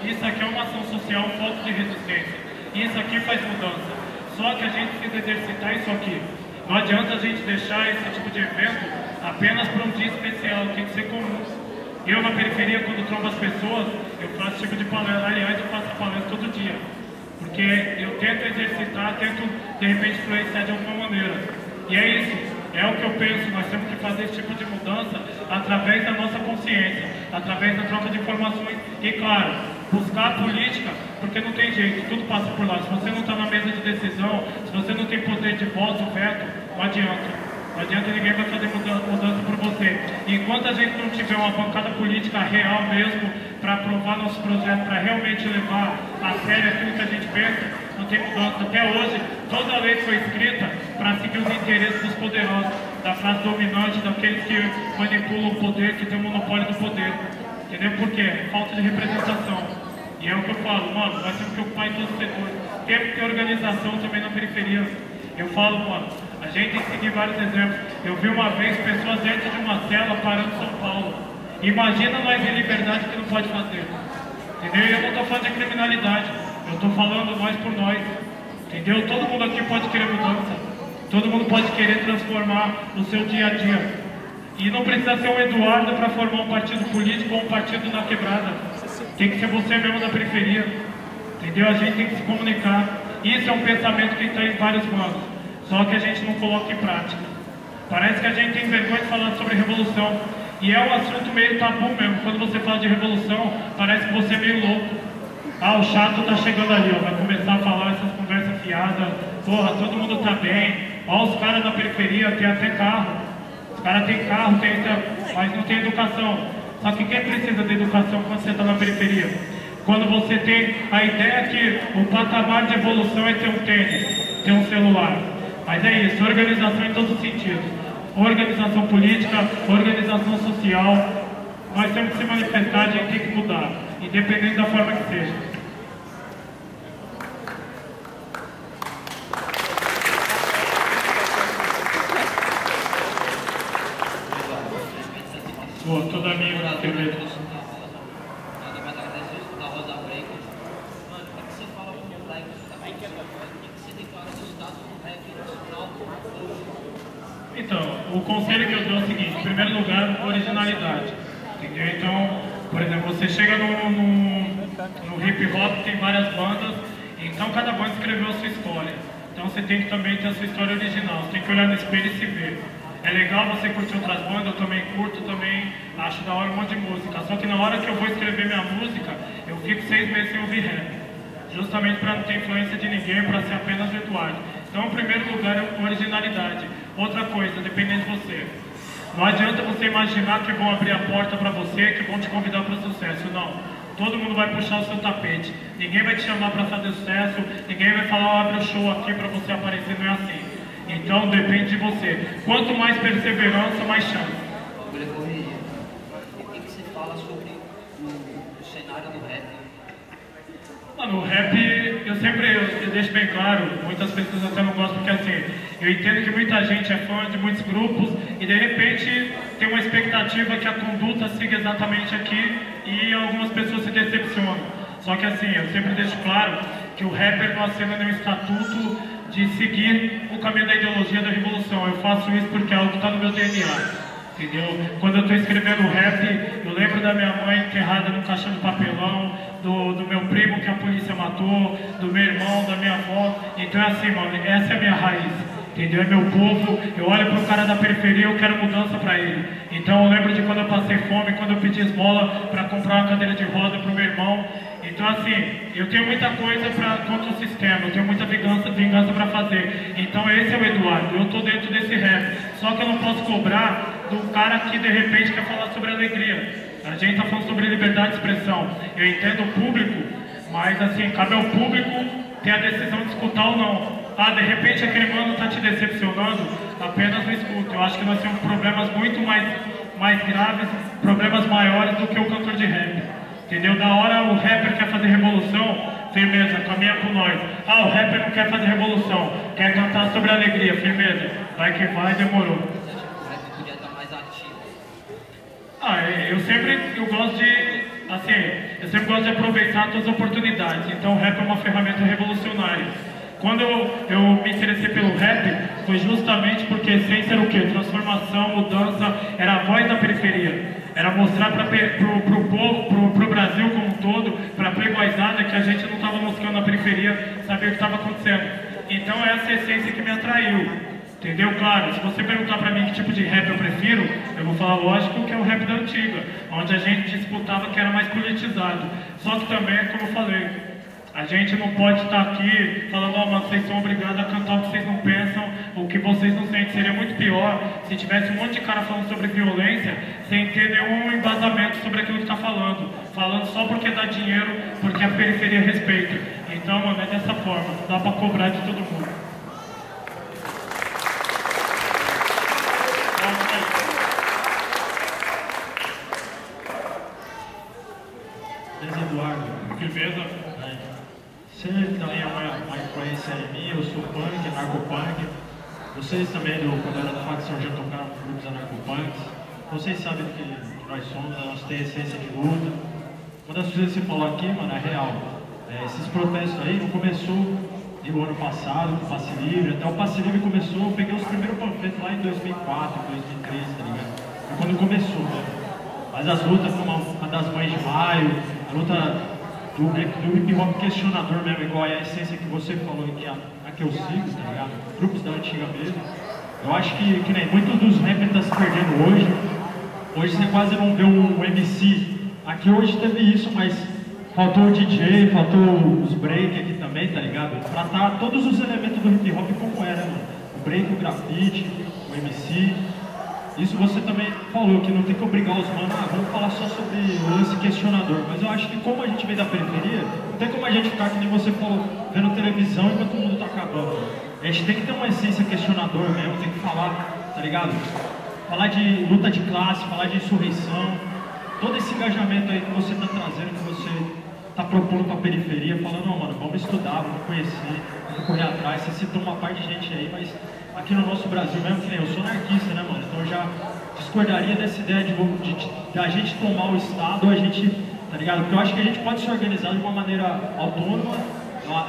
Isso aqui é uma ação social, um foco de resistência. Isso aqui faz mudança. Só que a gente precisa exercitar isso aqui. Não adianta a gente deixar esse tipo de evento apenas para um dia especial, tem que ser comum. Eu na periferia, quando trombo as pessoas, eu faço esse tipo de palestra. Aliás, eu faço palestra todo dia. Porque eu tento exercitar, tento de repente influenciar de alguma maneira. E é isso, é o que eu penso, nós temos que fazer esse tipo de mudança através da nossa consciência, através da troca de informações e, claro, buscar a política, porque não tem jeito, tudo passa por lá. Se você não está na mesa de decisão, se você não tem poder de voto, veto, não adianta. Não adianta, ninguém vai fazer mudança por você. Enquanto a gente não tiver uma bancada política real mesmo para aprovar nossos projetos, para realmente levar a sério aquilo que a gente pensa, não tem mudança. Até hoje, toda a lei foi escrita para seguir os interesses dos poderosos, da classe dominante, daqueles que manipulam o poder, que tem o monopólio do poder. Entendeu? Por quê? Falta de representação. E é o que eu falo, mano, nós temos que ocupar em todos os setores. Temos que ter organização também na periferia. Eu falo, mano, a gente tem que seguir vários exemplos. Eu vi uma vez pessoas dentro de uma cela parando São Paulo. Imagina nós em liberdade que não pode fazer. Entendeu? Eu não estou falando de criminalidade. Eu estou falando nós por nós. Entendeu? Todo mundo aqui pode querer mudança. Todo mundo pode querer transformar o seu dia a dia. E não precisa ser um Eduardo para formar um partido político ou um partido na quebrada. Tem que ser você mesmo da periferia. Entendeu? A gente tem que se comunicar. Isso é um pensamento que está em vários bancos. Só que a gente não coloca em prática. Parece que a gente tem vergonha de falar sobre revolução. E é um assunto meio tabu mesmo. Quando você fala de revolução, parece que você é meio louco. Ah, o chato tá chegando ali, ó. Vai começar a falar essas conversas fiadas. Porra, todo mundo tá bem. Ó, os caras da periferia têm até carro. Os caras têm carro, mas não tem educação. Só que quem precisa de educação quando você está na periferia? Quando você tem a ideia que o patamar de evolução é ter um tênis, ter um celular. Mas é isso, organização em todos os sentidos. Organização política, organização social. Nós temos que se manifestar, a gente tem que mudar, independente da forma que seja. Toda a minha cerveja. Então, o conselho que eu dou é o seguinte: em primeiro lugar, originalidade. Entendeu? Então, por exemplo, você chega no hip hop, tem várias bandas, então cada banda escreveu a sua história. Então você tem que também ter a sua história original, você tem que olhar no espelho e se ver. É legal você curtir outras bandas, eu também curto, também acho da hora um monte de música. Só que na hora que eu vou escrever minha música, eu fico 6 meses sem ouvir rap. Justamente para não ter influência de ninguém, para ser apenas o Eduardo. Então, em primeiro lugar, é originalidade. Outra coisa, dependendo de você. Não adianta você imaginar que vão abrir a porta para você, que vão te convidar para o sucesso. Não. Todo mundo vai puxar o seu tapete. Ninguém vai te chamar para fazer sucesso, ninguém vai falar, ó, abre o show aqui para você aparecer, não é assim. Então, depende de você. Quanto mais perseverança, mais chance. O que você fala sobre o cenário do rap? Mano, o rap, eu deixo bem claro, muitas pessoas até não gostam, porque assim, eu entendo que muita gente é fã de muitos grupos e de repente tem uma expectativa que a conduta siga exatamente aqui e algumas pessoas se decepcionam. Só que assim, eu sempre deixo claro que o rapper não assina nenhum estatuto de seguir o caminho da ideologia da revolução. Eu faço isso porque é algo que está no meu DNA. Entendeu? Quando eu estou escrevendo rap, eu lembro da minha mãe enterrada num caixão de papelão, do meu primo que a polícia matou, do meu irmão, da minha avó. Então é assim, mano, essa é a minha raiz. Entendeu? É meu povo, eu olho para o cara da periferia e eu quero mudança para ele. Então eu lembro de quando eu passei fome, quando eu pedi esmola para comprar uma cadeira de roda para o meu irmão. Então assim, eu tenho muita coisa contra o sistema, eu tenho muita vingança para fazer. Então esse é o Eduardo, eu estou dentro desse rap. Só que eu não posso cobrar do cara que de repente quer falar sobre alegria. A gente está falando sobre liberdade de expressão. Eu entendo o público, mas assim, cabe ao público ter a decisão de escutar ou não. Ah, de repente aquele mano está te decepcionando, apenas não escuta. Eu acho que nós temos problemas muito mais graves, problemas maiores do que o cantor de rap. Entendeu? Da hora o rapper quer fazer revolução, firmeza, caminha com nós. Ah, o rapper não quer fazer revolução, quer cantar sobre alegria, firmeza. Vai que vai, demorou. O rap podia estar mais Eu gosto de, eu sempre gosto de aproveitar todas as oportunidades. Então o rap é uma ferramenta revolucionária. Quando eu me interessei pelo rap, foi justamente porque a essência era o quê? Transformação, mudança, era a voz da periferia. Era mostrar para o povo, para o Brasil como um todo, para a playboyzada, que a gente não estava mostrando na periferia, sabia o que estava acontecendo. Então é essa essência que me atraiu. Entendeu? Claro, se você perguntar pra mim que tipo de rap eu prefiro, eu vou falar, lógico, que é o rap da antiga, onde a gente disputava que era mais politizado. Só que também, como eu falei, a gente não pode estar aqui falando, ó, mas vocês são obrigados a cantar o que vocês não pensam, o que vocês não sentem. Seria muito pior se tivesse um monte de cara falando sobre violência, sem ter nenhum embasamento sobre aquilo que está falando. Falando só porque dá dinheiro, porque a periferia respeita. Então, mano, é dessa forma, não dá pra cobrar de todo mundo. Eduardo, Firmeza. você também é uma influência em mim, eu sou punk, anarcopunk. Vocês também, quando era do facção, já tocaram grupos anarcopunks. Vocês sabem que nós somos, nós temos essência de luta. Uma das coisas que você falou aqui, mano, é real. Esses protestos aí não começou no ano passado, com o Passe Livre. Até o Passe Livre começou, eu peguei os primeiros panfletos lá em 2004, 2003, tá ligado? Foi quando começou, né? Mas as lutas como a das Mães de Maio, a luta do hip hop questionador mesmo, igual a essência que você falou, que a que eu sigo, tá ligado? Grupos da antiga mesmo. Eu acho que nem muitos dos rappers estão se perdendo hoje. Hoje você quase não vê um MC. Aqui hoje teve isso, mas faltou o DJ, faltou os break aqui também, tá ligado? Tratar todos os elementos do hip hop como era, mano. O break, o grafite, o MC. Isso você também falou, que não tem que obrigar os manos, vamos falar só sobre o lance questionador. Mas eu acho que como a gente vem da periferia, não tem como a gente ficar, que nem você falou, vendo televisão enquanto o mundo tá acabando. A gente tem que ter uma essência questionador mesmo, tem que falar, tá ligado? Falar de luta de classe, falar de insurreição, todo esse engajamento aí que você tá trazendo, que você tá propondo pra periferia, falando, não, mano, vamos estudar, vamos conhecer, vamos correr atrás. Você citou uma parte de gente aí, mas aqui no nosso Brasil mesmo, que nem eu sou anarquista, né, mano? Então eu já discordaria dessa ideia de a gente tomar o Estado, a gente, tá ligado? Porque eu acho que a gente pode se organizar de uma maneira autônoma.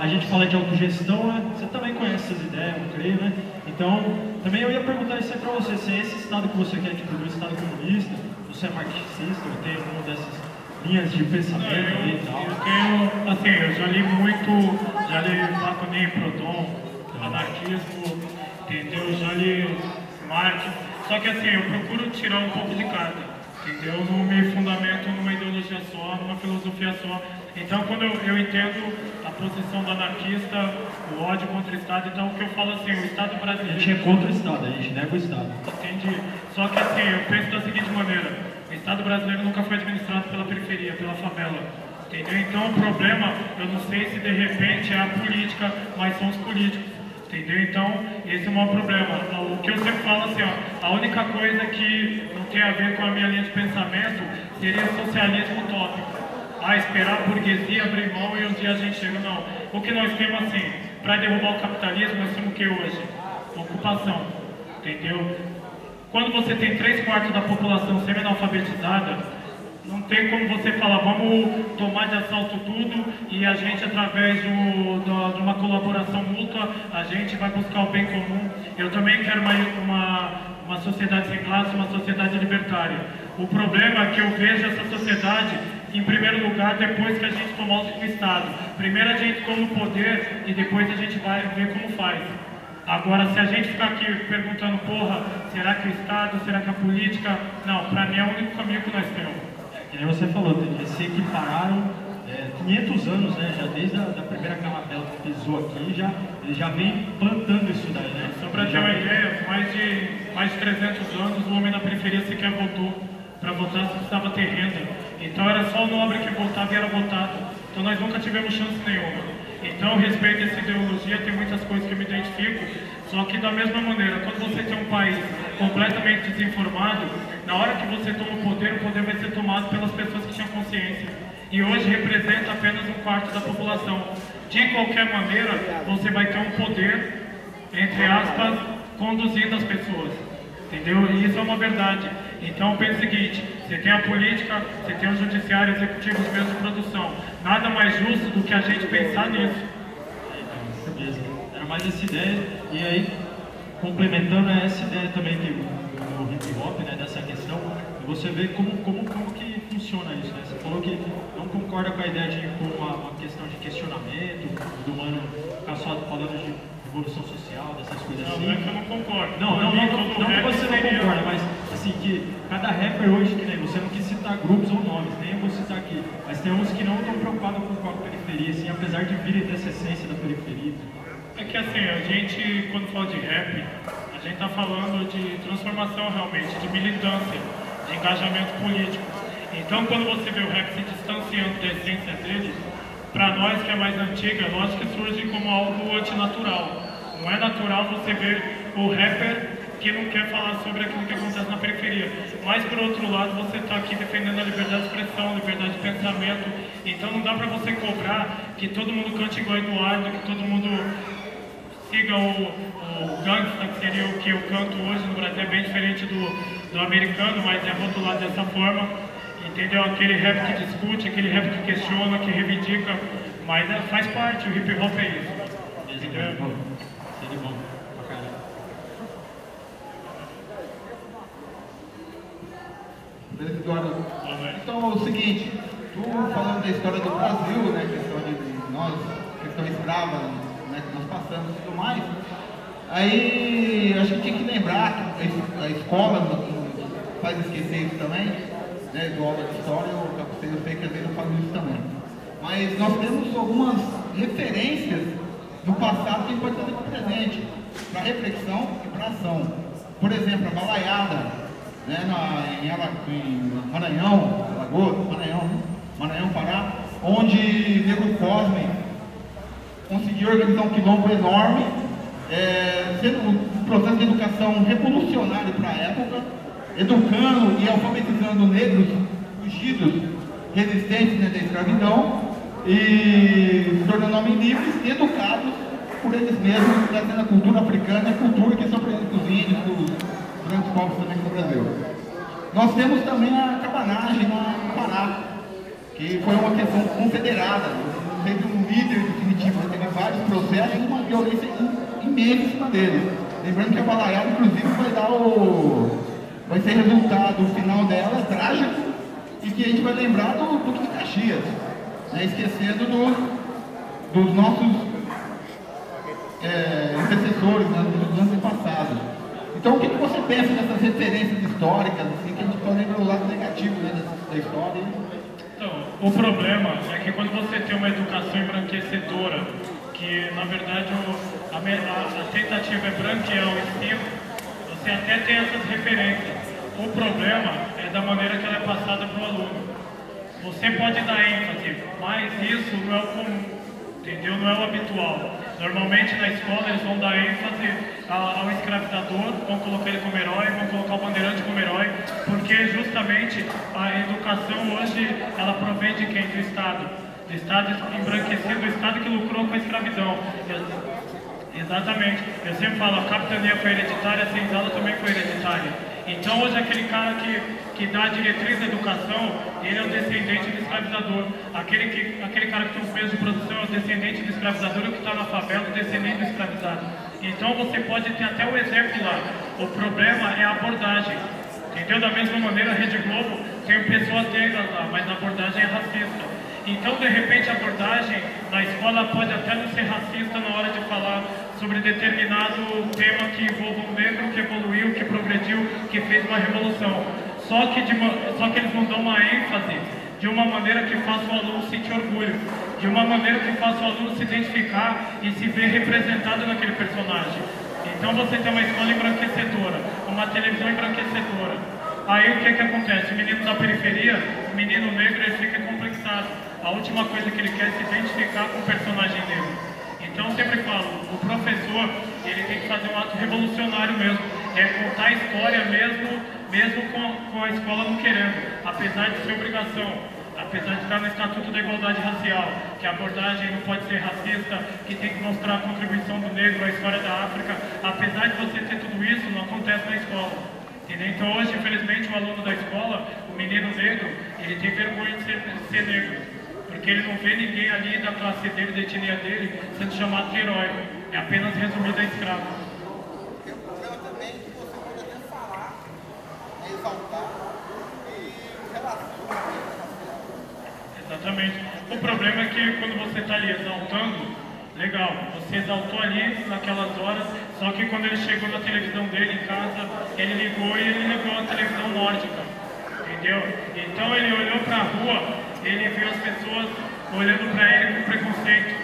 A gente fala de autogestão, né? Você também conhece essas ideias, eu creio, né? Então, também eu ia perguntar isso aí pra você, se é esse Estado que você quer, tipo, do Estado comunista, você é marxista, ou tem alguma dessas linhas de pensamento aí e tal? Eu já li muito, já li Bakunin, Proudhon, anarquismo, entendeu? Já li Marx, só que eu procuro tirar um pouco de cada, entendeu? Eu não me fundamento numa ideologia só, numa filosofia só. Então, quando eu entendo a posição do anarquista, o ódio contra o Estado, então o que eu falo o Estado brasileiro... A gente é contra o Estado, a gente nega o Estado. Entendi. Só que eu penso da seguinte maneira, o Estado brasileiro nunca foi administrado pela periferia, pela favela. Entendeu? Então o problema, eu não sei se de repente é a política, mas são os políticos. Entendeu? Então, esse é o maior problema. O que eu sempre falo a única coisa que não tem a ver com a minha linha de pensamento seria o socialismo utópico. Esperar a burguesia abrir mão e um dia a gente chega, não. O que nós temos para derrubar o capitalismo, nós temos o que hoje? Ocupação. Entendeu? Quando você tem 3/4 da população semi-analfabetizada, não tem como você falar, vamos tomar de assalto tudo e a gente, através de uma colaboração mútua, a gente vai buscar o bem comum. Eu também quero uma sociedade sem classe, uma sociedade libertária. O problema é que eu vejo essa sociedade, em primeiro lugar, depois que a gente tomar o Estado. Primeiro a gente toma o poder e depois a gente vai ver como faz. Agora, se a gente ficar aqui perguntando, porra, será que o Estado, será que a política... Não, para mim é o único caminho que nós temos. Que nem você falou, eles se equipararam 500 anos, né? Já desde a primeira carapela que pisou aqui, eles já vem plantando isso daí, né? Só para ter uma ideia, mais de 300 anos o homem na periferia sequer votou. Para votar você precisava ter renda. Então era só o nobre que votava e era votado. Então nós nunca tivemos chance nenhuma. Então eu respeito essa ideologia, tem muitas coisas que eu me identifico. Só que da mesma maneira, quando você tem um país completamente desinformado, na hora que você toma o poder vai ser tomado pelas pessoas que tinham consciência. E hoje representa apenas 1/4 da população. De qualquer maneira, você vai ter um poder, entre aspas, conduzindo as pessoas. Entendeu? E isso é uma verdade. Então eu penso o seguinte, você tem a política, você tem o judiciário, executivo, os meios de produção. Nada mais justo do que a gente pensar nisso. Beleza. Era mais essa ideia, e aí, complementando essa ideia também que o hip hop, né, dessa questão, você vê como que funciona isso, né? Você falou que não concorda com a ideia de impor uma questão de questionamento, do mano ficar só falando de revolução social, dessas coisas Não, assim. não é que eu não concordo. Não que você não concorda, mas assim, que cada rapper hoje, que nem você não quis citar grupos ou nomes, nem eu vou citar aqui, mas tem uns que não estão preocupados com a periferia, assim, apesar de virem dessa essência da periferia. É que assim, a gente, quando fala de rap, a gente está falando de transformação realmente, de militância, de engajamento político. Então, quando você vê o rap se distanciando da essência dele, para nós que é mais antiga, lógico que surge como algo antinatural. Não é natural você ver o rapper que não quer falar sobre aquilo que acontece na periferia. Mas, por outro lado, você está aqui defendendo a liberdade de expressão, liberdade de pensamento. Então, não dá para você cobrar que todo mundo cante igual Eduardo, que todo mundo siga o gangsta, que seria o que eu canto hoje no Brasil, é bem diferente do americano, mas é rotulado dessa forma, entendeu? Aquele rap que discute, aquele rap que questiona, que reivindica, mas faz parte, o hip hop é isso. Entendeu? Seria bom pra caralho. Beleza, Eduardo? Então é o seguinte, tu falando da história do Brasil, né, questão de nós, questão escrava, né, que nós passamos e tudo mais, aí acho que tinha que lembrar que a escola não faz esquecer isso também, né, do aula de história, eu sei que às vezes eu falo isso também. Mas nós temos algumas referências no passado que a gente pode trazer para o presente, para reflexão e para ação. Por exemplo, a balaiada, né, em Maranhão, Alagoas, Maranhão, Pará, onde Negro Cosme conseguiu organizar um quilombo enorme, sendo um processo de educação revolucionário para a época, educando e alfabetizando negros fugidos, resistentes, né, da escravidão, e se tornando homens livres e educados por eles mesmos, trazendo a cultura africana e a cultura que são presentes dos índios, dos grandes povos também do Brasil. Nós temos também a cabanagem no Pará, que foi uma questão confederada, não teve um líder definitivo, teve vários processos e uma violência imensa em cima deles. Lembrando que a balaiada, inclusive, vai ser resultado, o final dela é trágico, e que a gente vai lembrar do Duque de Caxias, né, esquecendo dos nossos antecessores, né, dos antepassados. Então, o que você pensa dessas referências históricas, assim, que a gente pode lembrar o lado negativo, né, da história? Então, o problema é que quando você tem uma educação embranquecedora, que na verdade a tentativa é branquear o ensino, você até tem essas referências. O problema é da maneira que ela é passada para o aluno. Você pode dar ênfase, mas isso não é o comum, entendeu? Não é o habitual. Normalmente na escola eles vão dar ênfase ao escravizador, vão colocar ele como herói, vão colocar o bandeirante como herói, porque justamente a educação hoje, ela provém de quem? Do Estado. Do Estado embranquecido, do Estado que lucrou com a escravidão. Exatamente. Eu sempre falo, a capitania foi hereditária, a senzala também foi hereditária. Então hoje aquele cara que dá a diretriz da educação, ele é o descendente do escravizador. Aquele cara que tem um peso de produção é o descendente do escravizador, e o que está na favela é o descendente do escravizado. Então você pode ter até o exército lá. O problema é a abordagem. Entendeu? Da mesma maneira, a Rede Globo tem pessoas negras lá, mas a abordagem é racista. Então, de repente, a abordagem na escola pode até não ser racista na hora de falar sobre determinado tema que envolva um negro, que evoluiu, que progrediu, que fez uma revolução. Só que eles não dão uma ênfase de uma maneira que faça o aluno sentir orgulho, de uma maneira que faça o aluno se identificar e se ver representado naquele personagem. Então você tem uma escola embranquecedora, uma televisão embranquecedora. Aí o que acontece? O menino da periferia, o menino negro, ele fica complexado. A última coisa que ele quer é se identificar com o personagem negro. Então eu sempre falo, o professor, ele tem que fazer um ato revolucionário mesmo, é contar a história mesmo com a escola não querendo, apesar de ser obrigação, apesar de estar no Estatuto da Igualdade Racial, que a abordagem não pode ser racista, que tem que mostrar a contribuição do negro à história da África. Apesar de você ter tudo isso, não acontece na escola. Entendeu? Então hoje, infelizmente, o aluno da escola, o menino negro, ele tem vergonha de ser negro. Porque ele não vê ninguém ali da classe dele, da etnia dele, sendo chamado de herói. É apenas resumido a escravo. Tem um problema também que você pode até falar, exaltar e relacionar. Exatamente. O problema é que quando você está ali exaltando, legal, você exaltou ali naquelas horas, só que quando ele chegou na televisão dele em casa, ele ligou a televisão nórdica, entendeu? Então ele olhou para a rua, ele viu as pessoas olhando para ele com preconceito.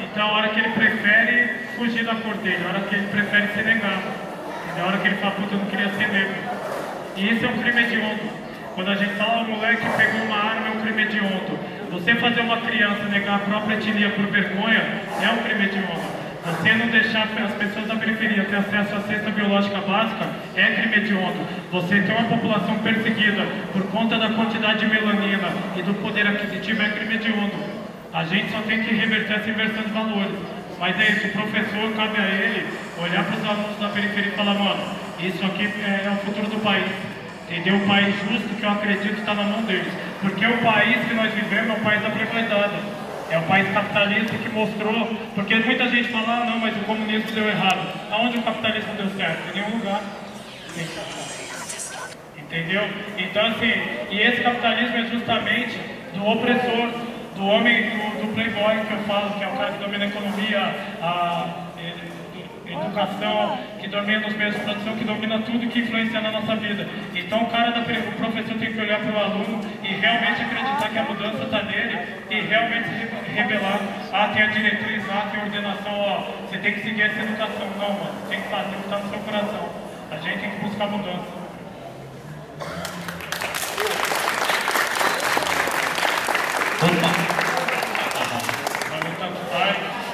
Então a hora que ele prefere fugir da cor dele, a hora que ele prefere ser negado, entendeu? A hora que ele fala, puta, eu não queria ser negro. E isso é um crime hediondo. Quando a gente fala, o moleque pegou uma arma, é um crime hediondo. Você fazer uma criança negar a própria etnia por vergonha é um crime hediondo. Você não deixar as pessoas da periferia ter acesso à cesta biológica básica é crime hediondo. Você ter uma população perseguida por conta da quantidade de melanina e do poder aquisitivo é crime hediondo. A gente só tem que reverter essa inversão de valores. Mas é isso, o professor, cabe a ele olhar para os alunos da periferia e falar, mano, isso aqui é o futuro do país. Entendeu? O país justo que eu acredito está na mão deles. Porque o país que nós vivemos é um país da plebiscada. É o país capitalista que mostrou. Porque muita gente fala, ah, não, mas o comunismo deu errado. Aonde o capitalismo deu certo? Em nenhum lugar. Entendeu? Então, assim, e esse capitalismo é justamente do opressor, do homem, do playboy que eu falo, que é o cara que domina a economia, a educação, que domina os meios de produção, que domina tudo que influencia na nossa vida. Então o professor tem que olhar para o aluno e realmente acreditar que a mudança está nele e realmente se revelar. Ah, tem a diretriz, ah, tem a ordenação, ó, você tem que seguir essa educação. Não, mano, tem que fazer o que está no seu coração. A gente tem que buscar mudança.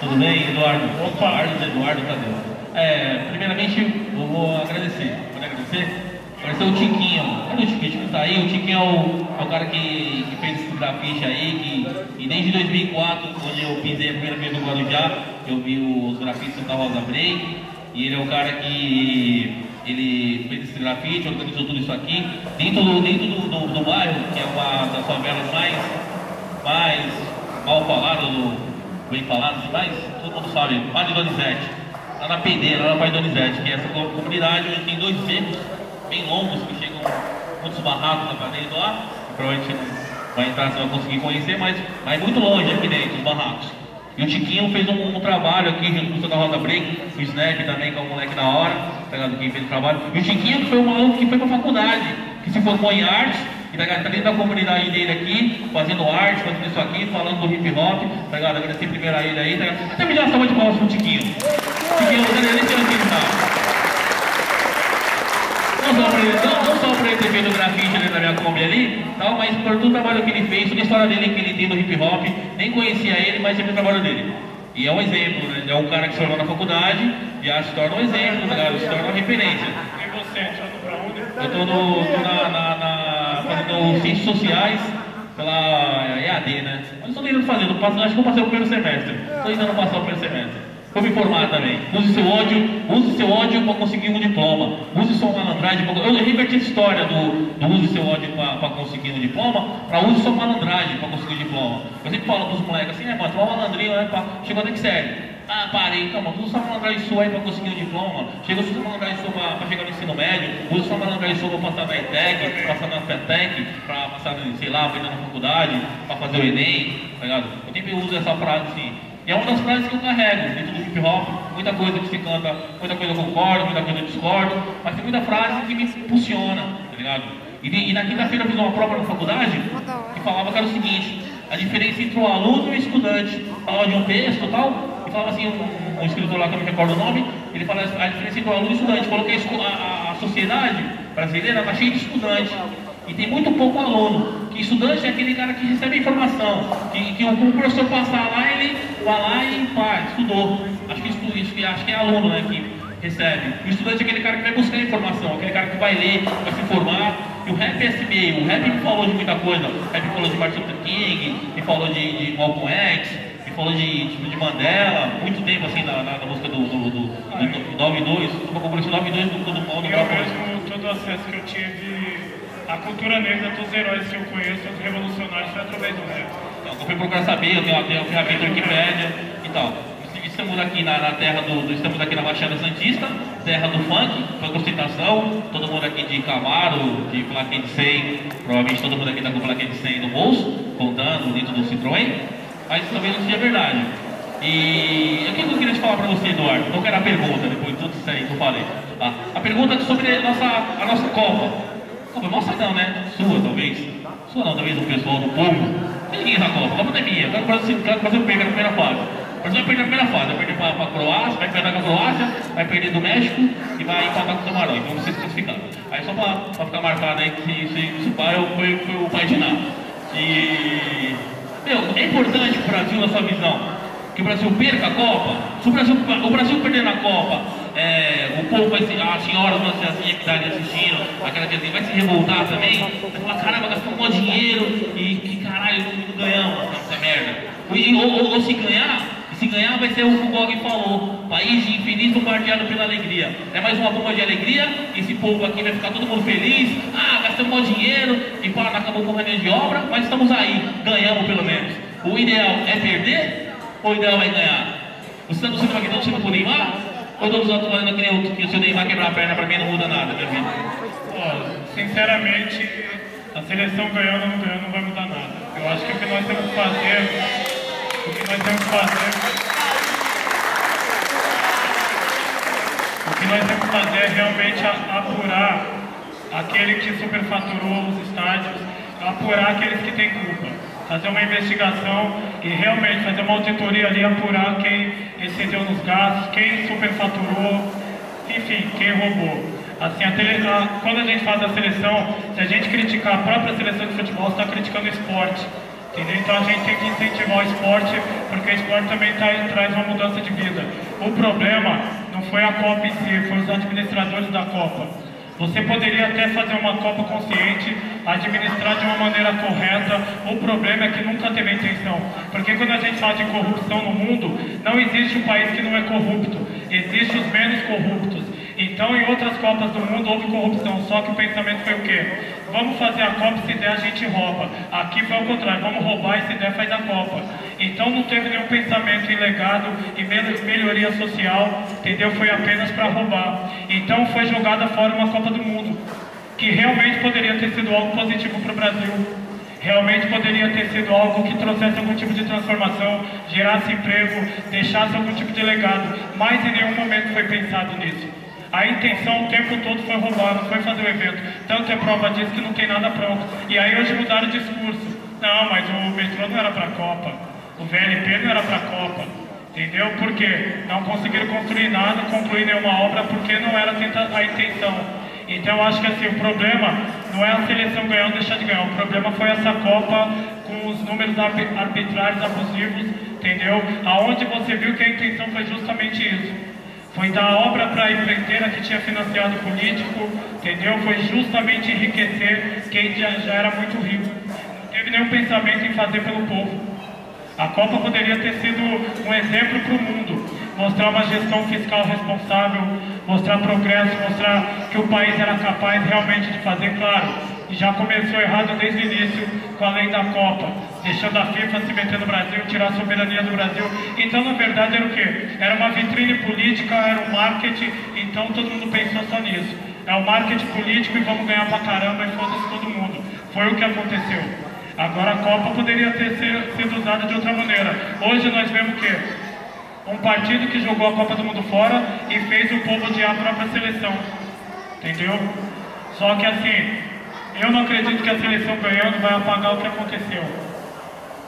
Tudo bem, Eduardo? Opa, Eduardo, cadê? Primeiramente, eu vou agradecer. Pode agradecer? Agradecer o Tiquinho. Cadê o Tiquinho? O Tiquinho tá aí. O Tiquinho é o cara que fez esse grafite aí, e desde 2004, quando eu pisei a primeira vez no Guarujá, eu vi os grafites do Rosa Break, e ele é o cara que ele fez esse grafite, organizou tudo isso aqui, dentro do bairro, que é uma das favelas mais mal faladas, bem falados demais, todo mundo sabe, Vale Donizete, lá na Pedeira, lá na Vale Donizete, que é essa comunidade onde tem 2 becos bem longos, que chegam muitos barracos para dentro lá, provavelmente não vai entrar, você vai conseguir conhecer, mas muito longe aqui dentro, os barracos. E o Tiquinho fez um trabalho aqui junto com o Santa Rosa Break, o Snap também, que é um moleque da hora, tá ligado? Quem fez o trabalho. E o Tiquinho que foi um maluco que foi pra faculdade, que se formou em arte, e tá dentro da comunidade dele aqui, fazendo arte, fazendo isso aqui, falando do hip hop, tá ligado? Agradecer primeiro a ele aí, tá ligado? Até me dá uma salva de palmas pro Tiquinho. Tiquinho, nem sei onde ele tá. Não só por ele ter feito o grafite ali na minha Kombi ali, tal, mas por todo o trabalho que ele fez, toda a história dele que ele tem no hip hop, nem conhecia ele, mas sempre o trabalho dele. E é um exemplo, né? É um cara que se formou na faculdade e acho que se torna um exemplo, tá ligado? Se torna uma referência. E você, pra onde? Eu tô fazendo Ciências Sociais pela EAD, né? Mas eu estou tentando fazer, acho que eu passei o primeiro semestre. Estou tentando passar o primeiro semestre. Vou me formar também. Use seu ódio para conseguir um diploma. Use sua malandragem para... Eu reverti a história do use seu ódio para conseguir um diploma, para use sua malandragem para conseguir um diploma. Eu sempre falo para os moleques assim, mano, tu é uma malandrinha, né? Chegou até que sério. Ah, parei, calma, usa sua malandragem sua aí para conseguir um diploma. Chega sua malandragem sua para chegar no ensino médio. Usa sua malandragem sua para passar na ETEC, passar na FETEC, para passar, sei lá, para ir na faculdade, para fazer o Enem, tá ligado? Eu sempre uso essa frase assim. E é uma das frases que eu carrego dentro do hip hop, muita coisa que se canta, muita coisa eu concordo, muita coisa eu discordo, mas tem muita frase que me impulsiona, tá ligado? E na quinta-feira eu fiz uma prova na faculdade que falava que era o seguinte, a diferença entre o aluno e o estudante. Falava de um texto e tal, e falava assim, um escritor lá que eu não me recordo o nome, ele falava a diferença entre o aluno e o estudante. Coloquei a sociedade brasileira está cheia de estudantes. E tem muito pouco aluno, que estudante é aquele cara que recebe informação, que o professor passar lá, ele vai lá e estudou. Acho que é aluno, né, que recebe. O estudante é aquele cara que vai buscar informação, aquele cara que vai ler, vai se informar. E o rap é esse meio. O rap me falou de muita coisa. O rap me falou de Martin Luther King, me falou de Malcolm X, me falou de Mandela, muito tempo assim na música do 9-2, uma composição 9-2 do Paulo. Eu mesmo, toda acesso que eu tive à cultura negra dos heróis que eu conheço, os revolucionários, foi através do rap. Então, eu fui procurar saber, eu tenho uma ferramenta Wikipédia e tal. Estamos aqui na terra estamos aqui na Baixada Santista, terra do funk, funk ostentação, todo mundo aqui de Camaro, de plaquinha de 100, provavelmente todo mundo aqui está com plaquinha de 100 no bolso, contando dentro do Citroën, mas talvez não seja verdade. E o que eu queria te falar para você, Eduardo? Qual que era a pergunta, depois de tudo isso aí que eu falei? Tá? A pergunta é sobre a nossa Copa. Copa nossa não, né? Sua, talvez. Sua não, talvez o pessoal do povo. Ninguém na Copa, a Copa não é minha, eu quero fazer o perca na primeira fase. O Brasil vai perder na primeira fase, vai perder para a Croácia, vai perder com a Croácia, vai perder do México e vai empatar com o Camarões, então vamos ser classificados. Aí só para ficar marcado aí que se o pai foi o pai de nada. E, meu, é importante para o Brasil, na sua visão, que o Brasil perca a Copa. Se o Brasil perder na Copa, o povo vai se, a senhora, uma senhorinha que está ali assistindo, aquela que vai se revoltar também, vai falar, caramba, gastou um monte de dinheiro e que caralho, não ganhamos essa merda. Ou se ganhar vai ser o que o Gog falou, país de infinito bombardeado pela alegria. É mais uma bomba de alegria, esse povo aqui vai ficar todo mundo feliz, gastamos um monte de dinheiro e Paraná acabou com reunião de obra, mas estamos aí, ganhamos pelo menos. O ideal é perder ou o ideal é ganhar? Você está torcendo aqui, torcendo pro Neymar? Ou todos os outros falando que o seu Neymar quebrar a perna pra mim não muda nada, minha vida? Sinceramente, a seleção ganhando ou não ganhando não vai mudar nada. Eu acho que o que nós temos que fazer é realmente apurar aquele que superfaturou os estádios, apurar aqueles que têm culpa, fazer uma investigação e realmente fazer uma auditoria ali, apurar quem excedeu nos gastos, quem superfaturou, enfim, quem roubou. Assim, quando a gente faz a seleção, se a gente criticar a própria seleção de futebol, está criticando o esporte. Entendeu? Então a gente tem que incentivar o esporte, porque o esporte também traz uma mudança de vida. O problema não foi a Copa em si, foi os administradores da Copa. Você poderia até fazer uma Copa consciente, administrar de uma maneira correta. O problema é que nunca teve intenção. Porque quando a gente fala de corrupção no mundo, não existe um país que não é corrupto. Existem os menos corruptos. Então, em outras Copas do mundo houve corrupção, só que o pensamento foi o quê? Vamos fazer a Copa, se der a gente rouba. Aqui foi o contrário, vamos roubar e se der faz a Copa. Então não teve nenhum pensamento em legado e melhoria social, entendeu? Foi apenas para roubar. Então foi jogada fora uma Copa do Mundo, que realmente poderia ter sido algo positivo para o Brasil. Realmente poderia ter sido algo que trouxesse algum tipo de transformação, gerasse emprego, deixasse algum tipo de legado, mas em nenhum momento foi pensado nisso. A intenção o tempo todo foi roubar, não foi fazer o evento. Tanto é prova disso que não tem nada pronto. E aí hoje mudaram o discurso. Não, mas o metrô não era para a Copa. O VLP não era para a Copa. Entendeu? Por quê? Não conseguiram construir nada, concluir nenhuma obra, porque não era a intenção. Então eu acho que assim, o problema não é a seleção ganhar ou deixar de ganhar. O problema foi essa Copa com os números arbitrários abusivos, entendeu? Aonde você viu que a intenção foi justamente isso. Foi dar obra para a empreiteira que tinha financiado político, entendeu? Foi justamente enriquecer quem já era muito rico. Não teve nenhum pensamento em fazer pelo povo. A Copa poderia ter sido um exemplo para o mundo. Mostrar uma gestão fiscal responsável, mostrar progresso, mostrar que o país era capaz realmente de fazer, claro. E já começou errado desde o início com a lei da Copa, deixando a FIFA se meter no Brasil, tirar a soberania do Brasil. Então, na verdade, era o quê? Era uma vitrine política, era um marketing, então todo mundo pensou só nisso. É o marketing político e vamos ganhar pra caramba e foda-se todo mundo. Foi o que aconteceu. Agora a Copa poderia ter sido usada de outra maneira. Hoje nós vemos o quê? Um partido que jogou a Copa do Mundo fora e fez o povo odiar a própria seleção. Entendeu? Só que assim, eu não acredito que a seleção ganhando vai apagar o que aconteceu.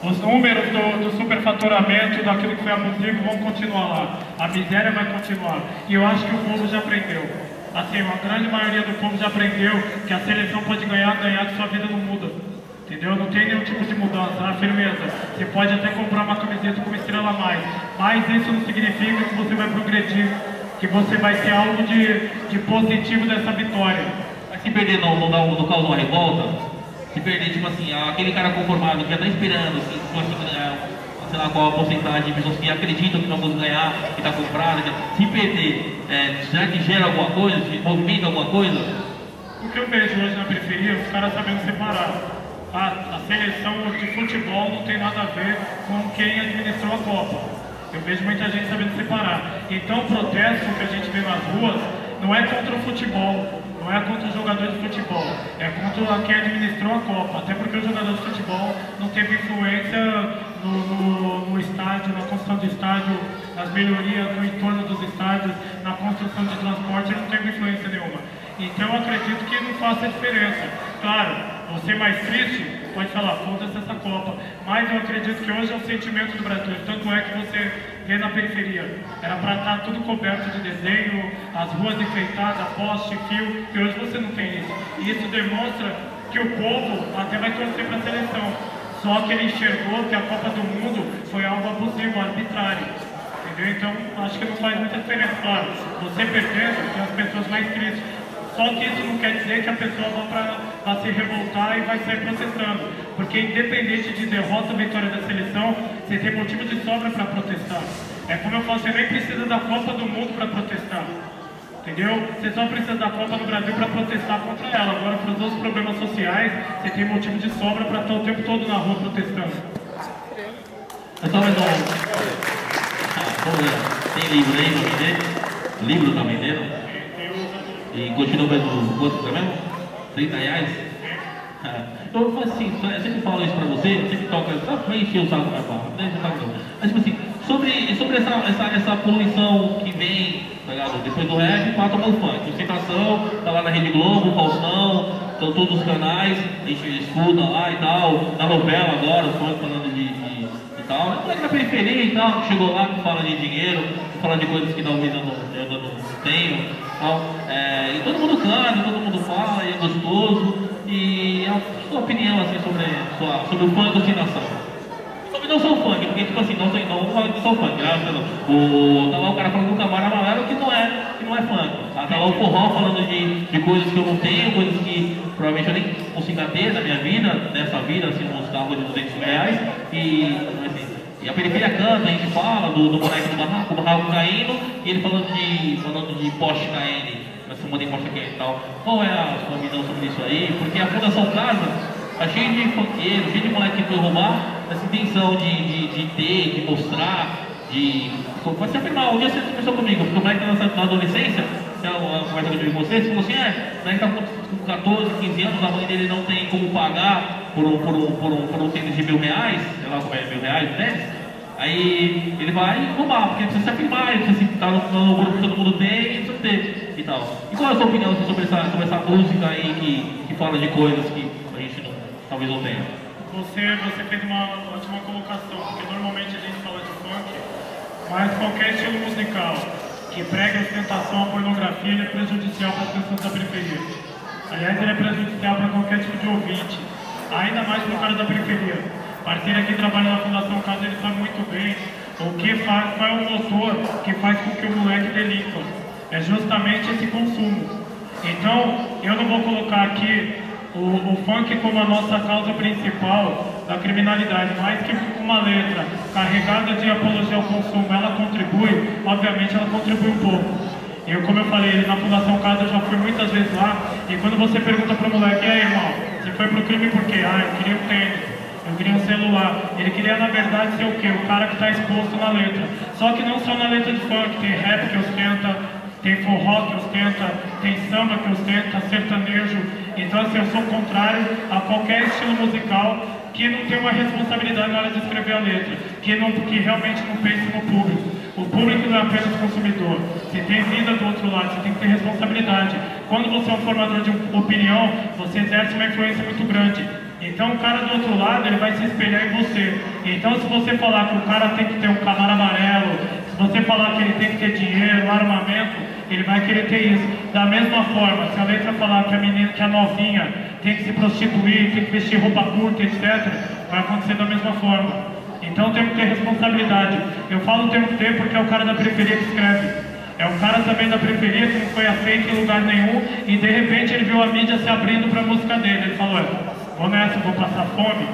Os números do superfaturamento, daquilo que foi abusivo, vão continuar lá. A miséria vai continuar. E eu acho que o povo já aprendeu. Assim, a grande maioria do povo já aprendeu que a seleção pode ganhar, que sua vida não muda. Entendeu? Não tem nenhum tipo de mudança, firmeza. Você pode até comprar uma camiseta com uma estrela a mais. Mas isso não significa que você vai progredir, que você vai ter algo de positivo dessa vitória. Se perder não causa uma revolta, se perder, tipo assim, aquele cara conformado que já está esperando, assim, sei lá qual a porcentagem de pessoas que acreditam que nós vamos ganhar, que está comprado, se perder, será que gera alguma coisa, se movimenta alguma coisa? O que eu vejo hoje na periferia, os caras sabendo separar. A seleção de futebol não tem nada a ver com quem administrou a Copa. Eu vejo muita gente sabendo separar. Então o protesto que a gente vê nas ruas não é contra o futebol, não é contra os jogadores de futebol, é contra quem administrou a Copa. Até porque o jogador de futebol não teve influência no estádio, na construção do estádio, nas melhorias no entorno dos estádios, na construção de transporte, ele não teve influência nenhuma. Então eu acredito que não faça diferença. Claro, você mais triste pode falar, foda-se essa Copa, mas eu acredito que hoje é o sentimento do brasileiro, tanto é que você vê na periferia, era para estar tudo coberto de desenho, as ruas enfeitadas, poste, fio, e hoje você não tem isso. E isso demonstra que o povo até vai torcer para a seleção, só que ele enxergou que a Copa do Mundo foi algo abusivo, arbitrário. Entendeu? Então acho que não faz muita diferença, claro, você perdendo, tem as pessoas mais tristes. Só que isso não quer dizer que a pessoa vai se revoltar e vai sair protestando. Porque independente de derrota ou vitória da seleção, você tem motivo de sobra para protestar. É como eu falo, você nem precisa da Copa do Mundo para protestar. Entendeu? Você só precisa da Copa no Brasil para protestar contra ela. Agora, para os outros problemas sociais, você tem motivo de sobra para estar o tempo todo na rua protestando. É só mais vamos ver. Tem livro aí para vender? Livro tá vendendo? E continua vendo quanto tá mesmo? R$30? Eu falo assim, eu sempre falo isso pra você, eu sempre toco, só pra encher o saco da barra, né? Mas tipo assim, sobre essa poluição que vem, tá ligado? Depois do rap, passa o funk. Ostentação, tá lá na Rede Globo, Faustão, estão todos os canais, a gente escuta lá e tal, na novela agora, o funk falando de tal. É moleque da periferia e tal, que chegou lá, que fala de dinheiro, que fala de coisas que talvez eu não tenho. E todo mundo canta, todo mundo fala, e é gostoso. E a sua opinião assim, sobre o funk da ostentação? Sobre não sou funk, porque tipo assim, não sou funk, graças a Deus. Tá lá o cara falando do Camarão Amarelo que não é funk. Tá lá o forró falando de coisas que eu não tenho, coisas que provavelmente eu nem consigo ter na minha vida, nessa vida, assim, uns carros de R$200. E a periferia canta, a gente fala do boneco do barraco, o barraco caindo, e ele falando de Porsche KN, mas fumando em Porsche KN e tal. Qual é a sua visão sobre isso aí? Porque a Fundação Casa tá cheia de funkeiro, cheio de moleque que foi roubar, essa intenção de ter, de mostrar, pode se afirmar. Um dia você conversou comigo, porque o moleque tá na adolescência, que é uma conversa que eu tive com você falou assim, o moleque tá com 14, 15 anos, a mãe dele não tem como pagar por um tênis de R$1.000, sei lá como é, R$1.000, né? Aí ele vai roubar, porque precisa se afirmar, ele precisa estar no grupo que todo mundo tem e precisa ter e tal. E qual é a sua opinião sobre essa música aí que fala de coisas que a gente talvez não tenha? Você fez uma ótima colocação, porque normalmente a gente fala de funk, mas qualquer estilo musical que prega a ostentação, a pornografia, ele é prejudicial para as pessoas da periferia. Aliás, ele é prejudicial para qualquer tipo de ouvinte, ainda mais para o cara da periferia. O parceiro aqui trabalha na Fundação Casa, ele sabe muito bem o que faz, qual é o motor que faz com que o moleque delinqua. É justamente esse consumo. Então, eu não vou colocar aqui o funk como a nossa causa principal da criminalidade, mas que uma letra carregada de apologia ao consumo, ela contribui, obviamente ela contribui um pouco. Como eu falei, na Fundação Casa eu já fui muitas vezes lá, e quando você pergunta para o moleque, e aí irmão, você foi pro crime por quê? Eu queria um tênis. Eu queria um celular. Ele queria, na verdade, ser o quê? O cara que está exposto na letra. Só que não só na letra de funk. Tem rap que ostenta, tem forró que ostenta, tem samba que ostenta, sertanejo. Então, assim, eu sou contrário a qualquer estilo musical que não tem uma responsabilidade na hora de escrever a letra. Que realmente não pense no público. O público não é apenas consumidor. Você tem vida do outro lado, você tem que ter responsabilidade. Quando você é um formador de opinião, você exerce uma influência muito grande. Então o cara do outro lado, ele vai se espelhar em você. Então se você falar que o cara tem que ter um Camaro amarelo, se você falar que ele tem que ter dinheiro, armamento, ele vai querer ter isso. Da mesma forma, se a letra falar que a menina, que a novinha tem que se prostituir, tem que vestir roupa curta, etc., vai acontecer da mesma forma. Então temos que ter responsabilidade. Eu falo temos que ter porque é o cara da periferia que escreve. É um cara também da periferia que não foi aceito em lugar nenhum e de repente ele viu a mídia se abrindo para a música dele. Ele falou, vou nessa, vou passar fome,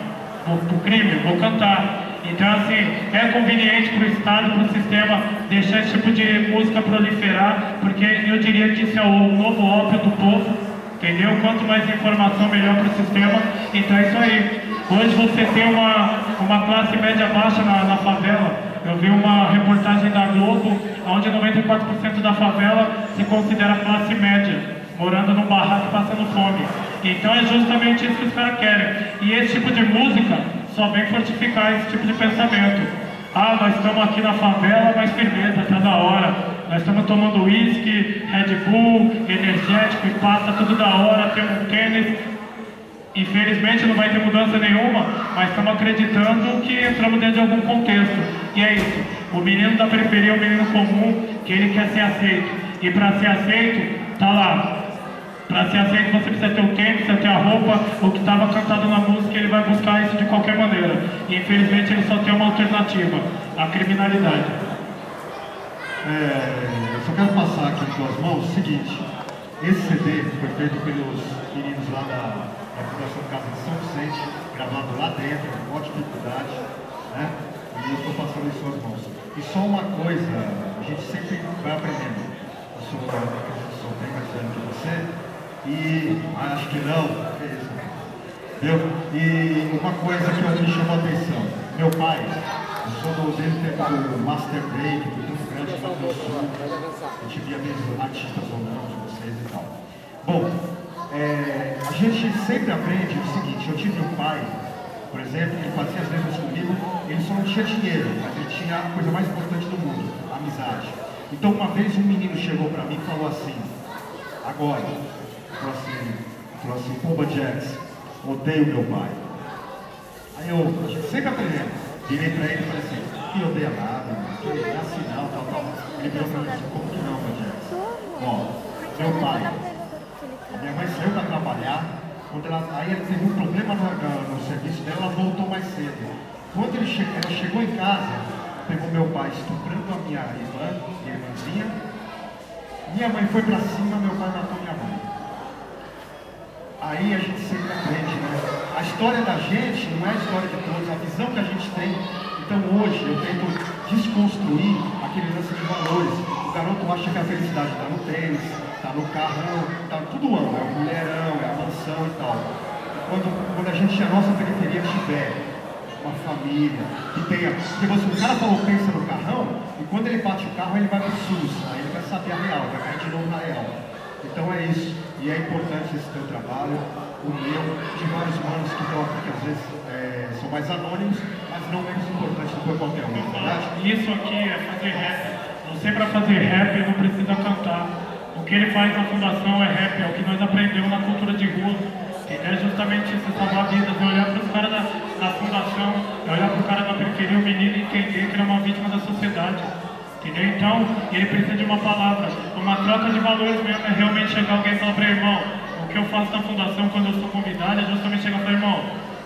vou pro crime, vou cantar. Então assim, é conveniente para o Estado, para o sistema deixar esse tipo de música proliferar, porque eu diria que isso é o novo ópio do povo. entendeu? Quanto mais informação, melhor para o sistema. Então é isso aí. Hoje você tem uma classe média baixa na favela. Eu vi uma reportagem da Globo, onde 94% da favela se considera classe média, morando num barraco passando fome. Então é justamente isso que os caras querem. E esse tipo de música só vem fortificar esse tipo de pensamento. Ah, nós estamos aqui na favela, mas firmeza, tá da hora. Nós estamos tomando uísque, Red Bull, energético e passa tudo da hora, temos um tênis. Infelizmente não vai ter mudança nenhuma, mas estamos acreditando que entramos dentro de algum contexto. E é isso, o menino da periferia é o menino comum, que ele quer ser aceito. E para ser aceito, tá lá. Para ser aceito você precisa ter o tênis, precisa ter a roupa, o que estava cantado na música, ele vai buscar isso de qualquer maneira. E infelizmente ele só tem uma alternativa, a criminalidade. Eu só quero passar aqui em tuas mãos o seguinte, esse CD foi feito pelos meninos lá da Fundação Casa de São Vicente, gravado lá dentro, com muita dificuldade, né? E eu estou passando em suas mãos. E só uma coisa, a gente sempre vai aprendendo. Eu sou bem mais velho que você, e acho que não, entendeu? E uma coisa que me chamou a atenção, meu pai, eu sou desde o tempo do Master Break, do Campo Grande, do Rio Grande do Sul, a gente via mesmo artistas ou não de vocês e tal. Bom, a gente sempre aprende o seguinte, eu tive um pai, por exemplo, que fazia as letras comigo, ele só não tinha dinheiro, mas ele tinha a coisa mais importante do mundo, a amizade. Então uma vez um menino chegou pra mim e falou assim, agora, falou assim, Pomba Jazz, odeio meu pai. Aí a gente sempre aprendendo, virei pra ele e falei assim, que odeia nada, que é assim não, tal. Ele virou pra mim assim, como que não, Pomba Jazz? Ó, meu pai. Minha mãe saiu para trabalhar, aí ela teve um problema no serviço dela, ela voltou mais cedo. Quando ela chegou em casa, pegou meu pai estuprando a minha irmãzinha, minha mãe foi para cima, meu pai matou minha mãe. Aí a gente sempre aprende, né? A história da gente não é a história de todos, a visão que a gente tem. Então hoje eu tento desconstruir aquele lance de valores. O garoto acha que a felicidade está no tênis, está no carrão, está tudo ano, é o mulherão, é a mansão e tal. Quando a gente, a nossa periferia tiver uma família, que tenha... Porque o cara falou, pensa no carrão, e quando ele bate o carro, ele vai pro SUS, aí ele vai saber a real, vai cair de novo na real. Então é isso, e é importante esse teu trabalho, o meu, de vários manos que estão aqui, que às vezes são mais anônimos, mas não menos importantes do que qualquer um, verdade? Isso aqui é fazer rap. Você para fazer rap não precisa cantar. O que ele faz na fundação é rap, é o que nós aprendemos na cultura de rua. É justamente isso, salvar vidas, é olhar para os caras da fundação, é olhar para o cara da periferia, o menino, e entender que ele é uma vítima da sociedade. Entendeu? Então, ele precisa de uma palavra, uma troca de valores mesmo, é realmente chegar alguém e falar para irmão, o que eu faço na fundação quando eu sou convidado é justamente chegar para irmão,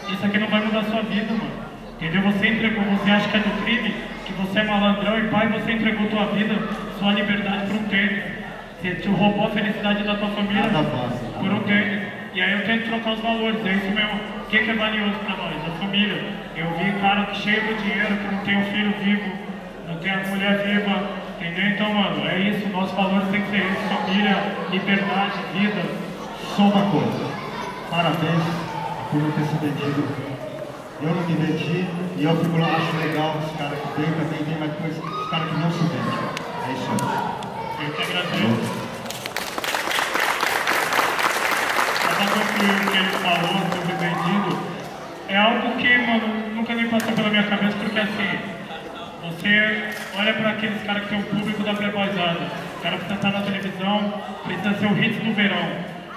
isso aqui não vai mudar a sua vida, mano. Entendeu? Você entregou, você acha que é do crime, que você é malandrão e pai, você entregou tua vida, sua liberdade por um tênis. Você te roubou a felicidade da tua família por um tênis. E aí eu tento trocar os valores, é isso mesmo. O que é valioso pra nós? A família. Eu vi cara que cheio do dinheiro, que não tem um filho vivo, não tem a mulher viva, entendeu? Então, mano, é isso, nossos valores tem que ser isso, família, liberdade, vida. Só uma coisa, parabéns por não ter se vendido. Eu não me vendi e eu fico lá, acho legal os caras que tem, também tem, mas depois os caras que não se vendem. É isso aí. Eu que agradeço. O que ele falou sobre vendido é algo que, mano, nunca nem passou pela minha cabeça, porque assim, você olha para aqueles caras que tem o público da pré-paisada, o cara precisa estar na televisão, precisa ser o hit do verão,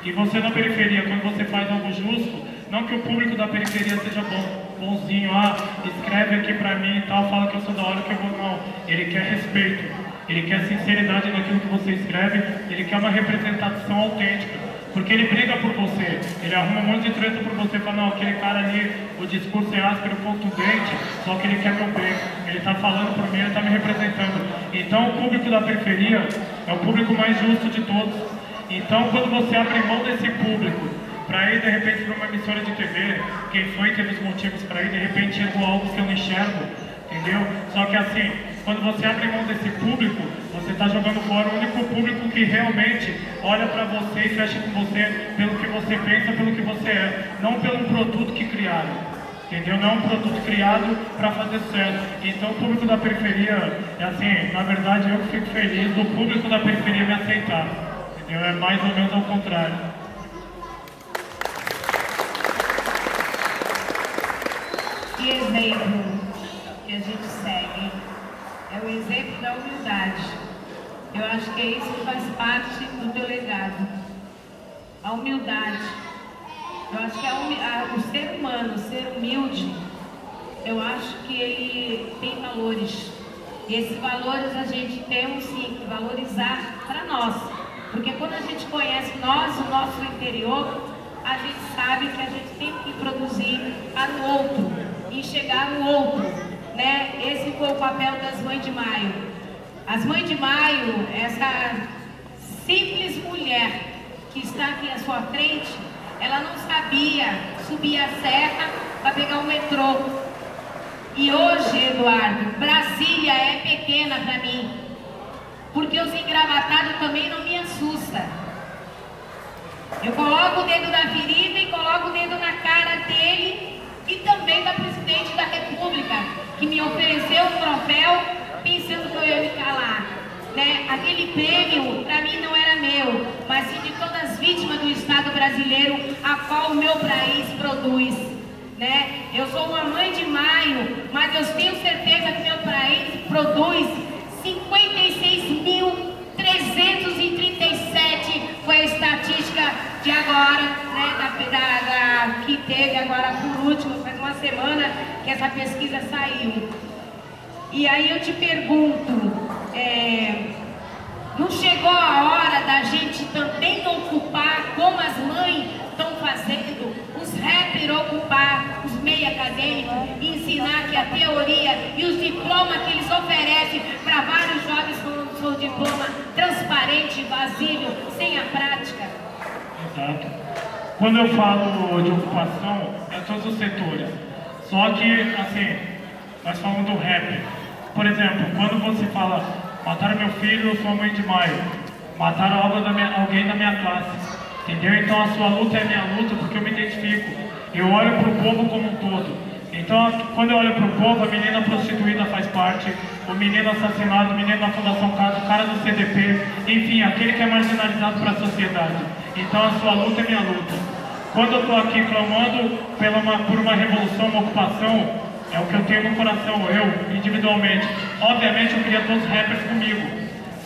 e você na periferia, quando você faz algo justo, não que o público da periferia seja bonzinho, escreve aqui pra mim e tal, fala que eu sou da hora, que eu vou, não, ele quer respeito, ele quer sinceridade naquilo que você escreve, ele quer uma representação autêntica. Porque ele briga por você, ele arruma um monte de treta por você, fala, não, aquele cara ali, o discurso é áspero, contundente, só que ele quer meu bem, ele tá falando por mim, ele tá me representando. Então o público da periferia é o público mais justo de todos. Então quando você abre mão desse público, para ir de repente para uma emissora de TV, quem foi teve os motivos para ir, de repente chegou algo que eu não enxergo, entendeu? Só que assim, quando você abre mão desse público, você está jogando fora o único público que realmente olha para você e fecha com você pelo que você pensa, pelo que você é, não pelo produto que criaram. Entendeu? Não é um produto criado para fazer sucesso. Então o público da periferia, é assim, na verdade eu fico feliz do público da periferia me aceitar. Entendeu? É mais ou menos ao contrário. Que exemplo que a gente segue é o exemplo da humildade. Eu acho que é isso que faz parte do teu legado. A humildade. Eu acho que o ser humano, o ser humilde, eu acho que ele tem valores. E esses valores a gente temos sim que valorizar para nós. Porque quando a gente conhece o nosso interior, a gente sabe que a gente tem que produzir para o outro, enxergar o outro, né? Esse foi o papel das Mães de Maio. As Mães de Maio, essa simples mulher que está aqui à sua frente, ela não sabia subir a serra para pegar o metrô. E hoje, Eduardo, Brasília é pequena para mim, porque os engravatados também não me assustam. Eu coloco o dedo na ferida e coloco o dedo na cara dele e também da presidente da República, que me ofereceu um troféu pensando que eu ia me calar. Né? Aquele prêmio, para mim, não era meu, mas sim de todas as vítimas do Estado brasileiro, a qual o meu país produz. Né? Eu sou uma mãe de maio, mas eu tenho certeza que meu país produz 56.337, foi a estatística de agora, né, que teve agora por último, faz uma semana que essa pesquisa saiu. E aí eu te pergunto, não chegou a hora da gente também ocupar, como as mães estão fazendo, os rappers ocupar os meios acadêmicos e ensinar que a teoria e os diplomas que eles oferecem para vários jovens são diploma transparente, vazio, sem a prática? Exato. Quando eu falo de ocupação, é todos os setores. Só que, assim, nós falamos do rap. Por exemplo, quando você fala, mataram meu filho, eu sou a Mãe de Maio. Mataram alguém da minha classe. Entendeu? Então a sua luta é a minha luta, porque eu me identifico. Eu olho para o povo como um todo. Então, quando eu olho para o povo, a menina prostituída faz parte, o menino assassinado, o menino da Fundação Casa, o cara do CDP, enfim, aquele que é marginalizado para a sociedade. Então a sua luta é minha luta. Quando eu estou aqui clamando por uma revolução, uma ocupação, é o que eu tenho no coração, eu, individualmente. Obviamente eu queria todos os rappers comigo.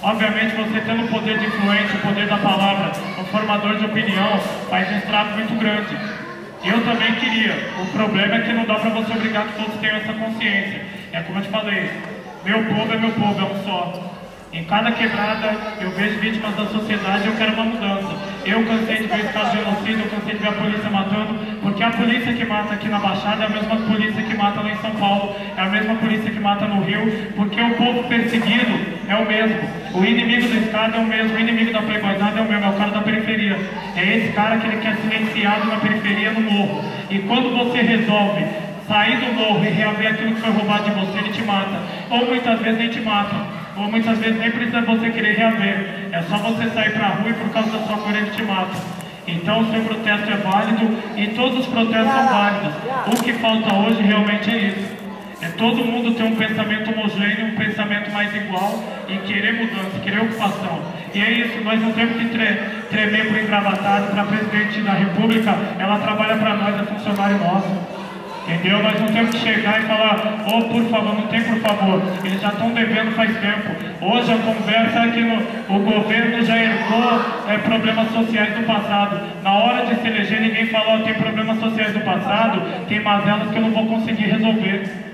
Obviamente você tendo o poder de influência, o poder da palavra, um formador de opinião, faz um estrago muito grande. Eu também queria. O problema é que não dá para você obrigar que todos tenham essa consciência. É como eu te falei, meu povo, é um só. Em cada quebrada eu vejo vítimas da sociedade e eu quero uma mudança. Eu cansei de ver esse caso de genocídio, eu cansei de ver a polícia matando, porque a polícia que mata aqui na Baixada é a mesma polícia que mata lá em São Paulo, é a mesma polícia que mata no Rio, porque o povo perseguido é o mesmo. O inimigo do Estado é o mesmo, o inimigo da playboyzada é o mesmo, é o cara da periferia. É esse cara que ele quer silenciado na periferia, no morro. E quando você resolve sair do morro e reaver aquilo que foi roubado de você, ele te mata. Ou muitas vezes nem te mata. Ou muitas vezes nem precisa você querer reaver. É só você sair pra rua e por causa da sua cor ele te mata. Então o seu protesto é válido e todos os protestos são válidos. O que falta hoje realmente é isso. É todo mundo ter um pensamento homogêneo, um pensamento mais igual e querer mudança, querer ocupação. E é isso, nós não temos que tremer por engravatado, para a presidente da República, ela trabalha para nós, é funcionário nosso. Entendeu? Nós não temos que chegar e falar, oh, por favor, não tem por favor. Eles já estão devendo faz tempo. Hoje a conversa é que o governo já herdou problemas sociais do passado. Na hora de se eleger, ninguém falou, tem problemas sociais do passado, tem mazelas que eu não vou conseguir resolver.